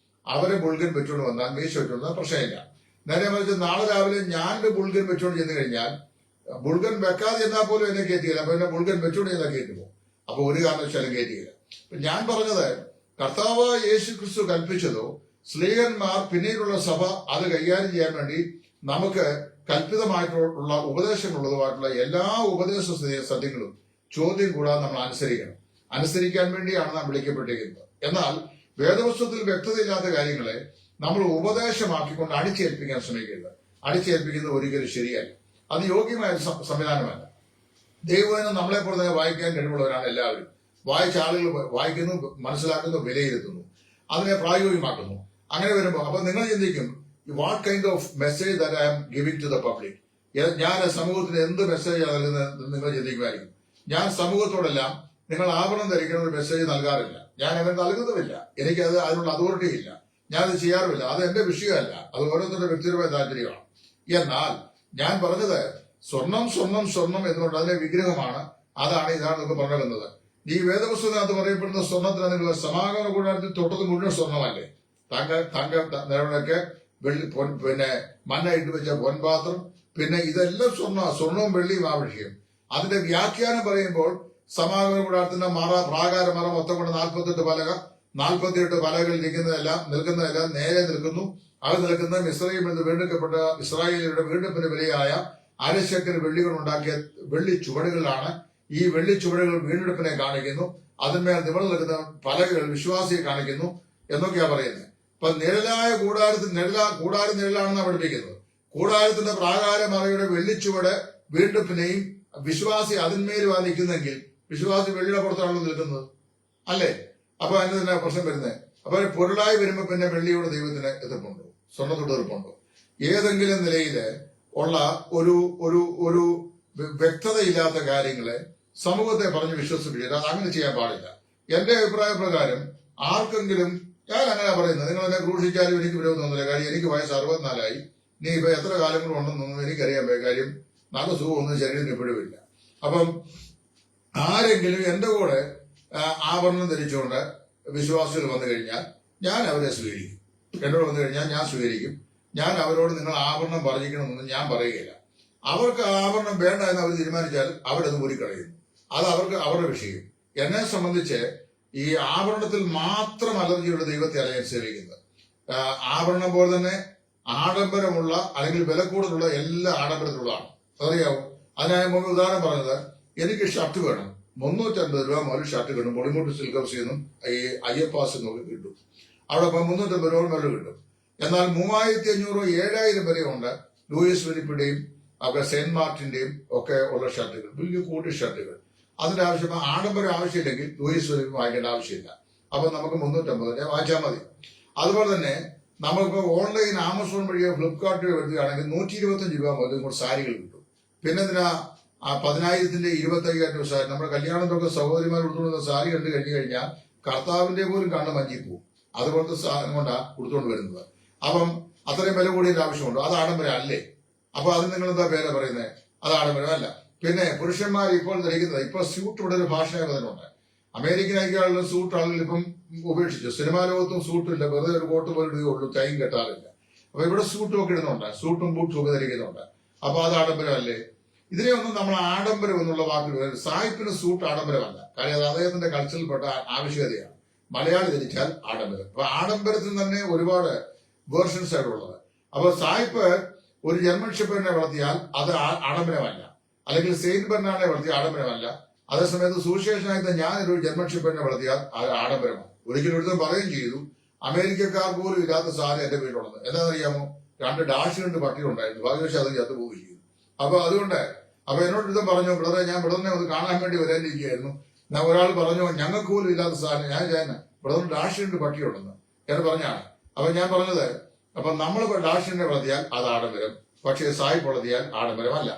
അവരെ ബുൾഗൻ വെച്ചുകൊണ്ട് വന്നാൽ മീശ വെച്ചുകൊണ്ട് പ്രശ്നമില്ല. നേരെ മറിച്ച് നാളെ രാവിലെ ഞാൻ ബുൾഗൻ വെച്ചുകൊണ്ട് ചെന്ന് കഴിഞ്ഞാൽ ബുൾഗൻ വെക്കാതെ ചെന്നാൽ പോലും എന്നെ കയറ്റിയില്ല. അപ്പൊ എന്നെ ബുൾഗൻ വെച്ചുകൊണ്ട് ചെന്നാൽ കയറ്റുമോ? അപ്പൊ ഒരു കാരണവശാലും കയറ്റിയില്ല. ഞാൻ പറഞ്ഞത് കർത്താവ് യേശു ക്രിസ്തു കൽപ്പിച്ചതോ സ്ലീഹന്മാർ പിന്നീടുള്ള സഭ അത് കൈകാര്യം ചെയ്യാൻ വേണ്ടി നമുക്ക് കൽപ്പിതമായിട്ടുള്ള ഉപദേശങ്ങളുള്ളതുമായിട്ടുള്ള എല്ലാ ഉപദേശ സത്യങ്ങളും ചോദ്യം കൂടാതെ നമ്മൾ അനുസരിക്കാൻ വേണ്ടിയാണ് നാം വിളിക്കപ്പെട്ടിരിക്കുന്നത്. എന്നാൽ വേദപുസ്തകത്തിൽ വ്യക്തതയില്ലാത്ത കാര്യങ്ങളെ നമ്മൾ ഉപദേശമാക്കിക്കൊണ്ട് അടിച്ചേൽപ്പിക്കാൻ ശ്രമിക്കരുത്. അടിച്ചേൽപ്പിക്കുന്നത് ഒരിക്കലും ശരിയല്ല. അത് യോഗ്യമായ സംവിധാനമല്ല. ദൈവവചനം നമ്മളെപ്പോലെ തന്നെ വായിക്കാൻ കഴിവുള്ളവരാണ് എല്ലാവരും. വായിച്ച ആളുകൾ വായിക്കുന്നു, മനസ്സിലാക്കുന്നു, വിലയിരുത്തുന്നു, അതിനെ പ്രായോഗികമാക്കുന്നു. അങ്ങനെ വരുമ്പോൾ അപ്പൊ നിങ്ങൾ ചിന്തിക്കും, what kind of message that I am giving to the public. ഞാൻ സമൂഹത്തിന് എന്ത് മെസ്സേജാണ് നൽകുന്നത് നിങ്ങൾ ചിന്തിക്കുമായിരിക്കും. ഞാൻ സമൂഹത്തോടെല്ലാം നിങ്ങൾ ആഭരണം ധരിക്കുന്ന ഒരു മെസ്സേജ് നൽകാറില്ല. ഞാൻ അങ്ങനെ നൽകുന്നുമില്ല. എനിക്കത് അതിനുള്ള അതോറിറ്റി ഇല്ല. ഞാനത് ചെയ്യാറുമില്ല. അത് എന്റെ വിഷയമല്ല. അത് ഓരോരുത്തരുടെ വ്യക്തിപരമായ താല്പര്യമാണ്. എന്നാൽ ഞാൻ പറഞ്ഞത് സ്വർണം സ്വർണം സ്വർണം എന്നുകൊണ്ട് അതിന്റെ വിഗ്രഹമാണ്. ഇതാണ് നമുക്ക് പറഞ്ഞു വന്നത്. ഈ വേദപുസ്തകത്തിനകത്ത് പറയപ്പെടുന്ന സ്വർണത്തിന് നിങ്ങൾ സമാഗമന കൂടാരത്തിൽ തൊട്ടത് മുഴുവൻ സ്വർണ്ണമല്ലേ? തങ്ക നിലവിളക്ക്, പിന്നെ മണ്ണ ഇട്ട് വെച്ച പൊൻപാത്രം, പിന്നെ ഇതെല്ലാം സ്വർണവും വെള്ളിയും ആവശ്യം. അതിന്റെ വ്യാഖ്യാനം പറയുമ്പോൾ സമാഗമന കൂടാരത്തിന്റെ പ്രാകാരമറ മൊത്തം കൊണ്ട് 48 പലക, 48 പലകൾ നിൽക്കുന്നതെല്ലാം നേരെ നിൽക്കുന്നു. അത് നിൽക്കുന്ന മിസ്രയീമിൽ നിന്ന് വീണ്ടെടുക്കപ്പെട്ട ഇസ്രായേലിയുടെ വീണ്ടെടുപ്പിന് വിലയായ അരശക്കന് വെള്ളി കൊണ്ടുണ്ടാക്കിയ വെള്ളി ചുവടുകളിലാണ്. ഈ വെള്ളി ചുവടുകൾ വീണ്ടെടുപ്പിനെ കാണിക്കുന്നു. അതിന്മേൽ നിവർന്നു നിൽക്കുന്ന പലകൾ വിശ്വാസിയെ കാണിക്കുന്നു എന്നൊക്കെയാ പറയുന്നത്. ഇപ്പൊ നിഴലായ കൂടാരം നിഴലാണെന്നാണ് പഠിപ്പിക്കുന്നത്. കൂടാരത്തിന്റെ പ്രാകാരമറയുടെ വെള്ളിച്ചുവട് വീണ്ടെടുപ്പിനെയും വിശ്വാസി അതിന്മേലുമാണ് നിൽക്കുന്നെങ്കിൽ വിശ്വാസി വെള്ളിയുടെ പുറത്താണല്ലോ നിൽക്കുന്നത്, അല്ലേ? അപ്പൊ അതിന് തന്നെ പ്രശ്നം വരുന്നത്. അപ്പൊ പൊരുളായി വരുമ്പോ പിന്നെ വെള്ളിയോട് ദൈവത്തിന് എതിർപ്പുണ്ടോ? സ്വർണ്ണത്തോട് എതിർപ്പുണ്ടോ? ഏതെങ്കിലും നിലയില് ഉള്ള ഒരു ഒരു ഒരു വ്യക്തതയില്ലാത്ത കാര്യങ്ങളെ സമൂഹത്തെ പറഞ്ഞ് വിശ്വസിപ്പിച്ചിട്ട് അത് അങ്ങനെ ചെയ്യാൻ പാടില്ല. എന്റെ അഭിപ്രായ പ്രകാരം ആർക്കെങ്കിലും, ഞാൻ അങ്ങനെ പറയുന്നത്, നിങ്ങൾ എന്നെ ക്രൂശിച്ചാലും എനിക്ക് വിരോധമൊന്നുമില്ല. കാര്യം എനിക്ക് വയസ്സ് 64 നീ ഇപ്പൊ എത്ര കാലം കൂടെ ഉണ്ടെന്നൊന്നും എനിക്കറിയാൻ പറ്റും. കാര്യം നല്ല സുഖമൊന്നും ശരീരത്തിന് എപ്പോഴും ഇല്ല. അപ്പം ആരെങ്കിലും എന്റെ കൂടെ ആഭരണം ധരിച്ചുകൊണ്ട് വിശ്വാസികൾ വന്നു കഴിഞ്ഞാൽ ഞാൻ അവരെ സ്വീകരിക്കും. എന്നോട് വന്നു കഴിഞ്ഞാൽ ഞാൻ സ്വീകരിക്കും. ഞാൻ അവരോട് നിങ്ങൾ ആഭരണം പറഞ്ഞിരിക്കണമെന്ന് ഞാൻ പറയുകയില്ല. അവർക്ക് ആഭരണം വേണ്ട എന്ന് അവർ തീരുമാനിച്ചാൽ അവരത് ഊരിക്കളയുന്നു. അത് അവരുടെ വിഷയം. എന്നെ സംബന്ധിച്ച് ഈ ആഭരണത്തിൽ മാത്രം അലർജിയുള്ള ദൈവത്തെ അല്ല ഞാൻ സേവിക്കുന്നത്. ആഭരണം പോലെ തന്നെ ആഡംബരമുള്ള അല്ലെങ്കിൽ വില കൂടുതലുള്ള എല്ലാ ആഡംബരത്തിലുള്ളതാണ്. അറിയാവും. അതിനായി മുമ്പ് ഉദാഹരണം പറഞ്ഞത്, എനിക്ക് ഷർട്ട് വേണം, 350 രൂപ മുതൽ ഷർട്ട് കിട്ടും. പൊളിമൂട്ട് സിൽക്ക് ഹൗസിൽ നിന്നും ഈ അയ്യപ്പാസ് എന്നൊക്കെ കിട്ടും. അവിടെ ഇപ്പം 350 രൂപ മുതൽ കിട്ടും. എന്നാൽ 3500 7000 വരെ ഉണ്ട് ലൂയിസ് ഫിലിപ്പിന്റെയും ഒക്കെ സെന്റ് മാർട്ടിന്റെയും ഒക്കെ ഉള്ള ഷർട്ടുകൾ, വലിയ കൂട്ടി ഷർട്ടുകൾ. അതിന്റെ ആവശ്യം ആഡംബരം ആവശ്യമില്ലെങ്കിൽ ലൂയിസ് ഫിലിപ്പ് വാങ്ങിക്കേണ്ട ആവശ്യമില്ല. അപ്പൊ നമുക്ക് 350 വാങ്ങിച്ചാൽ മതി. അതുപോലെ തന്നെ നമ്മളിപ്പോ ഓൺലൈൻ ആമസോൺ വഴിയോ ഫ്ലിപ്കാർട്ടിൽ വരുകയാണെങ്കിൽ 125 രൂപ മുതൽ ഇങ്ങോട്ട് സാരികൾ കിട്ടും. പിന്നെ ഇതിനാ 10,000-ന്റെ 25,000 സാരി. നമ്മുടെ കല്യാണത്തൊക്കെ സഹോദരിമാർ കൊടുത്തുകൊണ്ടുവന്ന സാരി കണ്ടു കഴിഞ്ഞു കഴിഞ്ഞാൽ കർത്താവിന്റെ പോലും കണ്ണ് മഞ്ഞിപ്പോവും. അതുപോലത്തെ സാധനം കൊണ്ടാണ് കൊടുത്തുകൊണ്ട് വരുന്നത്. അപ്പം അത്രയും വില കൂടിയതിന്റെ ആവശ്യമുണ്ടോ? അത് ആഡംബരം അല്ലേ? അപ്പൊ അതിന് നിങ്ങൾ എന്താ പേര് പറയുന്നത്? അത് ആഡംബരമല്ല. പിന്നെ പുരുഷന്മാർ ഇപ്പോൾ ധരിക്കുന്നത്, ഇപ്പൊ സ്യൂട്ട് ഇവിടെ ഒരു ഭാഷയായി വന്നിട്ടുണ്ട്. അമേരിക്കൻ ഐക്യമുള്ള സൂട്ട് ആളുകൾ ഇപ്പം ഉപേക്ഷിച്ചു. സിനിമാ ലോകത്തും സൂട്ടില്ല, വെറുതെ ഒരു കോട്ട് പോലെ ഇടുകയുള്ളൂ, ടൈം കെട്ടാറില്ല. അപ്പൊ ഇവിടെ സൂട്ടും ഒക്കെ ഇടുന്നുണ്ട്, സൂട്ടും ബൂട്ടും ഒക്കെ ധരിക്കുന്നുണ്ട്. അപ്പൊ അത് ആഡംബരമല്ലേ? ഇതിനെയൊന്നും നമ്മൾ ആഡംബരം എന്നുള്ള വാക്ക്, സായിപ്പിന് സൂട്ട് ആഡംബരമല്ല. കാര്യം അത് അദ്ദേഹത്തിന്റെ കൾച്ചറിൽപ്പെട്ട ആവശ്യകതയാണ്. മലയാളി ധരിച്ചാൽ ആഡംബരം. അപ്പൊ ആഡംബരത്തിൽ തന്നെ ഒരുപാട് വേർഷൻസ് ആയിട്ടുള്ളത്. അപ്പൊ സായിപ്പ് ഒരു ജർമ്മൻ ഷെപ്പേർഡിനെ വളർത്തിയാൽ അത് ആഡംബരമല്ല, അല്ലെങ്കിൽ സെയിന്റ് ബെർണാർഡിനെ വളർത്തിയ ആഡംബരമല്ല. അതേസമയത്ത് സുവിശേഷനായിട്ട് ഞാനൊരു ജർമ്മൻ ഷെപ്പേർഡിനെ വളർത്തിയാൽ അത് ആഡംബരമാണ്. ഒരിക്കലും ഒരുത്തം പറയുകയും ചെയ്തു, അമേരിക്കക്കാർ പോലും ഇല്ലാത്ത സാധനം എന്റെ വീട്ടിലുള്ളത്. എന്താണെന്നറിയാമോ? 2 ഡാഷ് 2 പട്ടികളുണ്ടായിരുന്നു. ഭാഗ്യവശാൽ അത് ചത്തുപോവുകയും ചെയ്തു. അപ്പൊ അതുകൊണ്ട് എന്നോട് ഒരുത്തം പറഞ്ഞു, ബ്രദറെ ഞാൻ ബ്രദറിനെ ഒന്ന് കാണാൻ വേണ്ടി വരാനിരിക്കുകയായിരുന്നു. ഒരാൾ പറഞ്ഞു ഞങ്ങൾക്ക് പോലും ഇല്ലാത്ത സാധനം. ഞാൻ ബ്രദറിന് ഡാഷ് 2 പട്ടിയുണ്ടെന്ന് എന്ന് പറഞ്ഞാണ്. അപ്പൊ ഞാൻ പറഞ്ഞത്, അപ്പൊ നമ്മൾ ഡാഷിനെ വളർത്തിയാൽ അത് ആഡംബരം, പക്ഷേ സായിപ്പ് വളർത്തിയാൽ ആഡംബരമല്ല.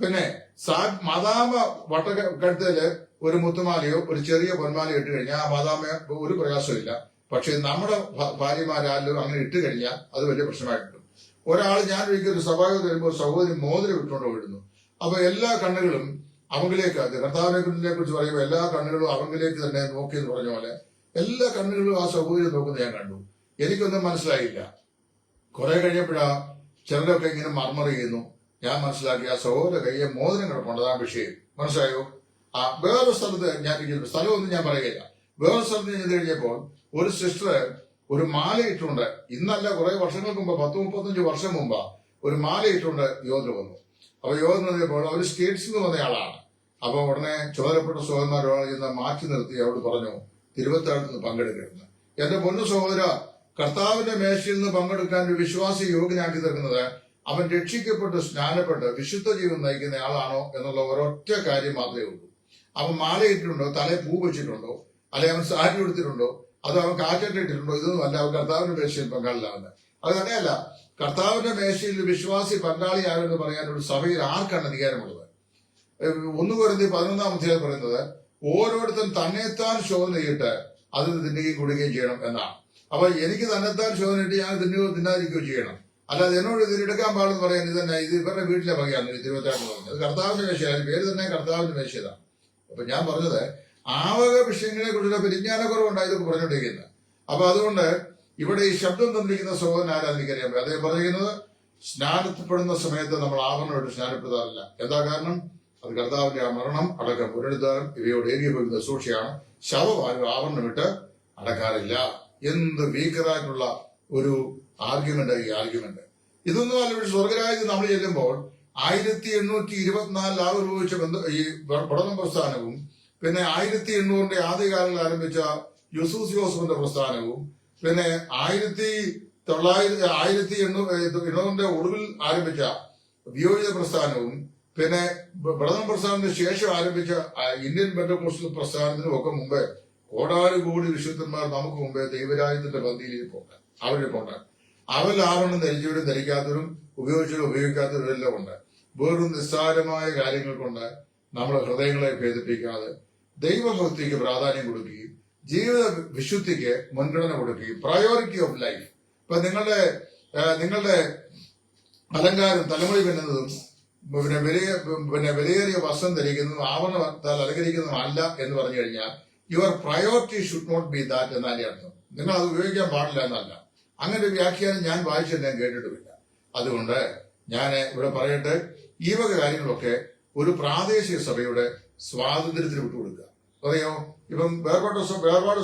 പിന്നെ മദാമ വട്ടക്കഴുത്തില് ഒരു മുത്തുമാലയോ ഒരു ചെറിയ പൊന്മാലയോ ഇട്ട് കഴിഞ്ഞാൽ ആ മദാമ ഒരു പ്രയാസമില്ല. പക്ഷെ നമ്മുടെ ഭാര്യമാരാലും അങ്ങനെ ഇട്ട് കഴിഞ്ഞാൽ അത് വലിയ പ്രശ്നമായിട്ടുണ്ട്. ഞാൻ ഒരിക്കലും ഒരു സഭായോഗം വരുമ്പോൾ സഹോദരി മോതിരം ഇട്ടുകൊണ്ട് വിടുന്നു. അപ്പൊ എല്ലാ കണ്ണുകളും അവങ്കിലേക്ക്, കർത്താവിനെ കുറിച്ച് പറയുമ്പോൾ എല്ലാ കണ്ണുകളും അവങ്കിലേക്ക് തന്നെ നോക്കിയെന്ന് പറഞ്ഞ പോലെ എല്ലാ കണ്ണുകളും ആ സഹോദരി നോക്കുന്നത് ഞാൻ കണ്ടു. എനിക്കൊന്നും മനസ്സിലായില്ല. കുറെ കഴിഞ്ഞപ്പോഴാ ചിലരൊക്കെ ഇങ്ങനെ മർമർ ചെയ്യുന്നു. ഞാൻ മനസ്സിലാക്കി ആ സഹോദര കയ്യെ മോതിരം കിടപ്പുണ്ട്, അതാണ് വിഷയം. മനസ്സിലായോ? വേറൊരു സ്ഥലത്ത് സ്ഥലമൊന്നും ഞാൻ പറയുകയില്ല. വേറൊരു സ്ഥലത്ത് ചെന്ന് കഴിഞ്ഞപ്പോൾ ഒരു സിസ്റ്റർ ഒരു മാല ഇട്ടുകൊണ്ട്, ഇന്നല്ല കുറെ വർഷങ്ങൾക്ക് മുമ്പ്, 10-35 വർഷം മുമ്പ് ഒരു മാല ഇട്ടുകൊണ്ട് യോഗത്തിന് വന്നു. അപ്പൊ യോഗത്തിന് വന്നപ്പോൾ അവർ സ്റ്റേറ്റ്സിൽ നിന്ന് വന്നയാളാണ്. അപ്പൊ ഉടനെ ചുമതലപ്പെട്ട സഹോദരന്മാരോട് ചെന്ന് മാറ്റി നിർത്തി അവരോട് പറഞ്ഞു, തിരുവത്താഴത്ത് നിന്ന് പങ്കെടുക്കരുത്. എന്റെ പൊന്നു സഹോദര, കർത്താവിന്റെ മേശയിൽ നിന്ന് പങ്കെടുക്കാൻ ഒരു വിശ്വാസി യോഗ്യനാക്കി തീർക്കുന്നത് അവൻ രക്ഷിക്കപ്പെട്ട് സ്നാനപ്പെട്ട് വിശുദ്ധ ജീവൻ നയിക്കുന്ന ആളാണോ എന്നുള്ള ഒരൊറ്റ കാര്യം മാത്രമേ ഉള്ളൂ. അവൻ മാലയിട്ടിട്ടുണ്ടോ, തലയിൽ പൂ വെച്ചിട്ടുണ്ടോ, അല്ലെങ്കിൽ അവൻ സാരി എടുത്തിട്ടുണ്ടോ, അതോ അവൻ കാറ്റൊക്കെ ഇട്ടിട്ടുണ്ടോ, ഇതൊന്നും അല്ല അവൻ കർത്താവിന്റെ മേശയിൽ പങ്കാളിലാവുന്നത്. അത് തന്നെയല്ല, കർത്താവിന്റെ മേശയിൽ വിശ്വാസി പങ്കാളിയാകുമെന്ന് പറയാൻ ഒരു സഭയിൽ ആർക്കാണ് അധികാരമുള്ളത്? 1 കൊരിന്ത്യർ 11-ാം അധ്യായം പറയുന്നത് ഓരോരുത്തരും തന്നെത്താൻ ശോധന ചെയ്തിട്ട് അത് തിന്നുകയും കുടിക്കുകയും ചെയ്യണം എന്നാണ്. അപ്പൊ എനിക്ക് തന്നെത്താൻ ശോധന ഇട്ട് ഞാൻ തിന്നുകയോ തിന്നാതിരിക്കുകയോ ചെയ്യണം. അല്ലാതെ എന്നോട് ഇതിലെടുക്കാൻ പാടെന്ന് പറയാൻ ഇത് തന്നെ ഇത് ഇവരുടെ വീട്ടിലെ വകയാണ് ഈ തിരുവത്താഴ്ച പറഞ്ഞത്. അത് കർത്താവിന്റെ മേശയാണ്, പേര് തന്നെ കർത്താവിന്റെ മേശതാണ്. അപ്പൊ ഞാൻ പറഞ്ഞത് ആ വക വിഷയങ്ങളെ കുറിച്ചുള്ള പരിജ്ഞാനക്കുറവുണ്ടായി ഇതൊക്കെ പറഞ്ഞുകൊണ്ടിരിക്കുന്നത്. അപ്പൊ അതുകൊണ്ട് ഇവിടെ ഈ ശബ്ദം തന്നിരിക്കുന്ന സഹോദരൻ ആരാന്ന് എനിക്കറിയാൻ പറ്റും. അദ്ദേഹം പറഞ്ഞിരിക്കുന്നത് സ്നാനപ്പെടുന്ന സമയത്ത് നമ്മൾ ആവരണമായിട്ട് സ്നാനപ്പെടുത്താറില്ല. എന്താ കാരണം? അത് കർത്താവിന്റെ ആ മരണം, അടക്കം, പുനരുദ്ധാനം ഇവയോട് ഏകീഭവിക്കുന്ന സൂക്ഷിയാണ്. ശവം ആവരണമിട്ട് അടക്കാറില്ല. എന്ത് വീക്കറായിട്ടുള്ള ഒരു ആർഗ്യുമെന്റ് ഈ ആർഗ്യുമെന്റ്. ഇതൊന്നും അല്ല. സ്വർഗരാജ്യത്തിൽ നമ്മൾ ചെല്ലുമ്പോൾ 1824 ആവിർഭവിച്ച ഈ പഠന പ്രസ്ഥാനവും പിന്നെ 1800 ആദ്യകാലങ്ങളിൽ ആരംഭിച്ച യൂസൂസിയോസിന്റെ പ്രസ്ഥാനവും പിന്നെ 1800 ഒടുവിൽ ആരംഭിച്ച വിയോജിത പ്രസ്ഥാനവും പിന്നെ പഠന പ്രസ്ഥാനത്തിന് ശേഷം ആരംഭിച്ച ഇന്ത്യൻ പെന്തക്കോസ്റ്റൽ പ്രസ്ഥാനത്തിനും ഒക്കെ മുമ്പേ കോടാനുകോടി വിശുദ്ധന്മാർ നമുക്ക് മുമ്പേ ദൈവരാജ്യത്തിന്റെ പന്തിയിലിരിപ്പുണ്ട്. അവരിപ്പുണ്ട്. അവരിൽ ആവരണം ധരിച്ചവരും ധരിക്കാത്തവരും ഉപയോഗിച്ചവരും ഉപയോഗിക്കാത്തവരും എല്ലാം ഉണ്ട്. വെറും നിസ്സാരമായ കാര്യങ്ങൾ കൊണ്ട് നമ്മുടെ ഹൃദയങ്ങളെ ഭേദിപ്പിക്കാതെ ദൈവഭക്തിക്ക് പ്രാധാന്യം കൊടുക്കുകയും ജീവിത വിശുദ്ധിക്ക് മുൻഗണന കൊടുക്കുകയും പ്രയോറിറ്റി ഓഫ് ലൈഫ്. ഇപ്പൊ നിങ്ങളുടെ അലങ്കാരം തലമുടി പിന്നുന്നതും പിന്നെ വിലയേറിയ വസ്ത്രം ധരിക്കുന്നതും ആവരണത്താൽ അലങ്കരിക്കുന്നതും അല്ല എന്ന് പറഞ്ഞു കഴിഞ്ഞാൽ your priority should not be that എന്നതിന്റെ അർത്ഥം. നിങ്ങൾ അത് ഉപയോഗിക്കാൻ പാടില്ല എന്നല്ല. അങ്ങനെ ഒരു വ്യാഖ്യാനം ഞാൻ വായിച്ചിട്ട് ഞാൻ കേട്ടിട്ടുമില്ല. അതുകൊണ്ട് ഞാൻ ഇവിടെ പറയട്ടെ, ഈ വക കാര്യങ്ങളൊക്കെ ഒരു പ്രാദേശിക സഭയുടെ സ്വാതന്ത്ര്യത്തിന് വിട്ടുകൊടുക്കുക. അറിയോ, ഇപ്പം വേർപാട്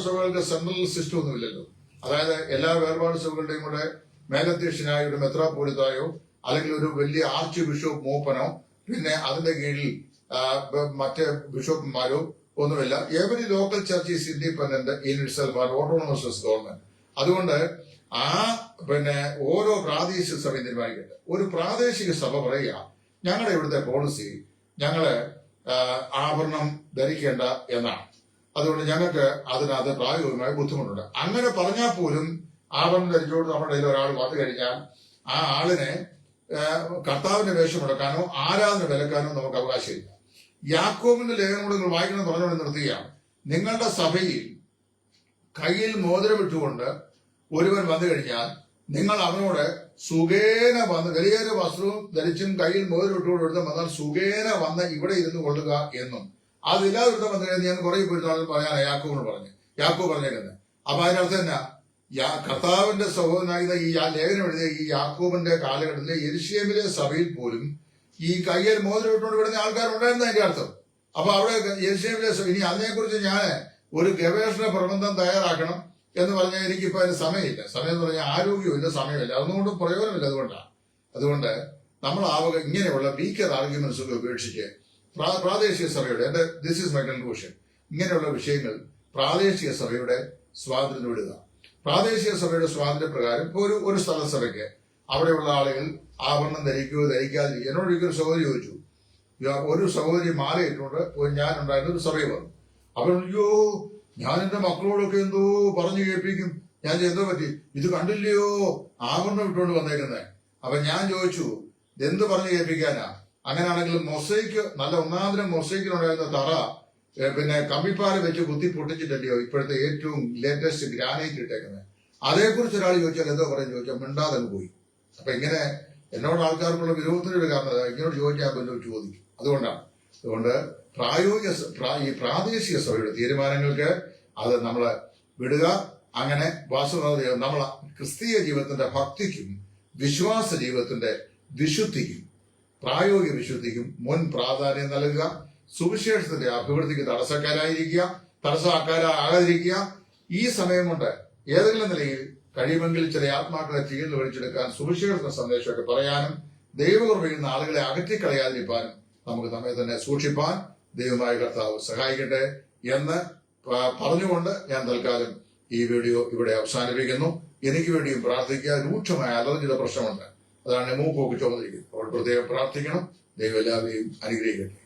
സഭകൾക്ക് സെൻട്രൽ സിസ്റ്റം ഒന്നുമില്ലല്ലോ. അതായത് എല്ലാ വേർപാട് സഭകളുടെയും കൂടെ മേലധ്യക്ഷനായ ഒരു മെത്രാപ്പോലിത്തായോ അല്ലെങ്കിൽ ഒരു വലിയ ആർച്ച് ബിഷപ്പ് മൂപ്പനോ പിന്നെ അതിന്റെ കീഴിൽ മറ്റ് ബിഷപ്പുമാരോ ഒന്നുമില്ല. Every local church is independent in itself and autonomous government. അതുകൊണ്ട് പിന്നെ ഓരോ പ്രാദേശിക സഭ തീരുമാനിക്കട്ടെ. ഒരു പ്രാദേശിക സഭ പറയുക, ഞങ്ങളുടെ ഇവിടുത്തെ പോളിസി ഞങ്ങള് ആഭരണം ധരിക്കേണ്ട എന്നാണ്. അതുകൊണ്ട് ഞങ്ങൾക്ക് അതിനകത്ത് പ്രായോഗികമായ ബുദ്ധിമുട്ടുണ്ട്. അങ്ങനെ പറഞ്ഞാൽ പോലും ആഭരണം ധരിച്ചുകൊണ്ട് നമ്മുടെ ഇടയിൽ ഒരാൾ വന്നു കഴിഞ്ഞാൽ ആ ആളിനെ കർത്താവിന്റെ വേഷം മുടക്കാനോ ആരാധന വിലക്കാനോ നമുക്ക് അവകാശമില്ല. യാക്കോബിന്റെ ലേഖനം കൂടെ നിങ്ങൾ വായിക്കണം പറഞ്ഞുകൊണ്ട് നിർത്തുകയാണ്. നിങ്ങളുടെ സഭയിൽ കയ്യിൽ മോതിരമിട്ടുകൊണ്ട് ഒരുവൻ വന്നു കഴിഞ്ഞാൽ നിങ്ങൾ അവനോട് സുഖേന വന്ന് വലിയൊരു വസ്ത്രവും ധരിച്ചും കയ്യിൽ മോതിരമിട്ടുകൊണ്ട് എടുത്ത് വന്നാൽ സുഖേന വന്ന് ഇവിടെ ഇരുന്ന് കൊള്ളുക എന്നും അതില്ലാതെ വൃത്തം വന്നു കഴിഞ്ഞാൽ ഞാൻ കുറെ പേരുന്നാളും പറയാൻ യാക്കോബിനോട് യാക്കോബ് പറഞ്ഞേക്കുന്നത്. അപ്പൊ അതിനർത്ഥം എന്നാ? കർത്താവിന്റെ സഹോദരനായിരുന്ന ഈ ലേഖനം എഴുതിയ ഈ യാക്കോബിന്റെ കാലഘട്ടത്തിലെ യെരുശലേമിലെ സഭയിൽ പോലും ഈ കയ്യിൽ മോതിരമിട്ടുകൊണ്ട് വിടുന്ന ആൾക്കാരുണ്ടായിരുന്നു അതിന്റെ അർത്ഥം. അപ്പൊ അവിടെ യെരുശലേമിലെ ഇനി അതിനെക്കുറിച്ച് ഞാൻ ഒരു ഗവേഷണ പ്രബന്ധം തയ്യാറാക്കണം എന്ന് പറഞ്ഞാൽ എനിക്കിപ്പോ അതിന് സമയമില്ല. സമയം എന്ന് പറഞ്ഞാൽ ആരോഗ്യമില്ല, സമയമില്ല, അതുകൊണ്ടും പ്രയോജനമില്ല. അതുകൊണ്ട് നമ്മൾ ഇങ്ങനെയുള്ള വീക്കർ ആർഗ്യുമെന്റ്സ് ഒക്കെ ഉപേക്ഷിച്ച് പ്രാദേശിക സഭയുടെ ദിസ് ഈസ് മൈ കൺക്ലൂഷൻ, ഇങ്ങനെയുള്ള വിഷയങ്ങൾ പ്രാദേശിക സഭയുടെ സ്വാതന്ത്ര്യം വിടുക. പ്രാദേശിക സഭയുടെ സ്വാതന്ത്ര്യ പ്രകാരം ഇപ്പോൾ ഒരു സ്ഥല സഭയ്ക്ക് അവിടെയുള്ള ആളുകൾ ആഭരണം ധരിക്കുകയോ ധരിക്കാതിരിക്കുക. എന്നോട് ഒരു സഹോദരി ചോദിച്ചു, ഒരു സഹോദരി മാലയിട്ടുകൊണ്ട് ഞാനുണ്ടായിരുന്ന ഒരു സഭയിൽ വന്നു. അപ്പോൾ അയ്യോ, ഞാൻ എന്റെ മക്കളോടൊക്കെ എന്തോ പറഞ്ഞു കേൾപ്പിക്കും. ഞാൻ എന്തോ പറ്റി, ഇത് കണ്ടില്ലയോ ആഭരണം ഇട്ടുകൊണ്ട് വന്നേക്കുന്നത്. അപ്പൊ ഞാൻ ചോദിച്ചു, എന്ത് പറഞ്ഞു കേൾപ്പിക്കാനാ? അങ്ങനെയാണെങ്കിൽ മൊസൈക്ക്, നല്ല ഒന്നാന്തരം മൊസൈക്കിനുണ്ടായിരുന്ന തറ പിന്നെ കമ്പിപ്പാല വെച്ച് കുത്തി പൊട്ടിച്ചിട്ടല്ലയോ ഇപ്പോഴത്തെ ഏറ്റവും ലേറ്റസ്റ്റ് ഗ്രാനൈറ്റ് ഇട്ടേക്കുന്നത്. അതേക്കുറിച്ച് ഒരാൾ ചോദിച്ചാൽ എന്തോ പറഞ്ഞു ചോദിച്ചാൽ മിണ്ടാതെ പോയി. അപ്പൊ ഇങ്ങനെ എന്നോട് ആൾക്കാർക്കുള്ള വിരോധത്തിനൊരു കാരണം ഇങ്ങനോട് ചോദിക്കാൻ ചോദിക്കും. അതുകൊണ്ട് ഈ പ്രാദേശിക സഭയുടെ തീരുമാനങ്ങൾക്ക് അത് നമ്മൾ വിടുക. അങ്ങനെ വാസ്തവ നമ്മൾ ക്രിസ്തീയ ജീവിതത്തിന്റെ ഭക്തിക്കും വിശ്വാസ ജീവിതത്തിന്റെ വിശുദ്ധിക്കും പ്രായോഗിക വിശുദ്ധിക്കും മുൻ പ്രാധാന്യം നൽകുക. സുവിശേഷത്തിന്റെ അഭിവൃദ്ധിക്ക് തടസ്സക്കാരാകാതിരിക്കുക. ഈ സമയം കൊണ്ട് ഏതെങ്കിലും നിലയിൽ കഴിയുമെങ്കിൽ ചില ആത്മാക്കളെ തീർന്നു വലിച്ചെടുക്കാൻ സുവിശേഷ സന്ദേശമൊക്കെ പറയാനും ദൈവകൃപയിൽ നിന്ന് ആളുകളെ അകറ്റിക്കളയാതിരിക്കാനും നമുക്ക് നമ്മെ തന്നെ സൂക്ഷിപ്പാൻ ദൈവമായ കർത്താവ് സഹായിക്കട്ടെ എന്ന് പറഞ്ഞുകൊണ്ട് ഞാൻ തൽക്കാലം ഈ വീഡിയോ ഇവിടെ അവസാനിപ്പിക്കുന്നു. എനിക്ക് വേണ്ടിയും പ്രാർത്ഥിക്കുക. രൂക്ഷമായ അലർജിയുടെ പ്രശ്നമുണ്ട്, അതാണ് മൂക്കൊക്കെ ചുമന്നിരിക്കുന്നത്. അപ്പോൾ പ്രത്യേകം പ്രാർത്ഥിക്കണം. ദൈവം എല്ലാവരെയും അനുഗ്രഹിക്കട്ടെ.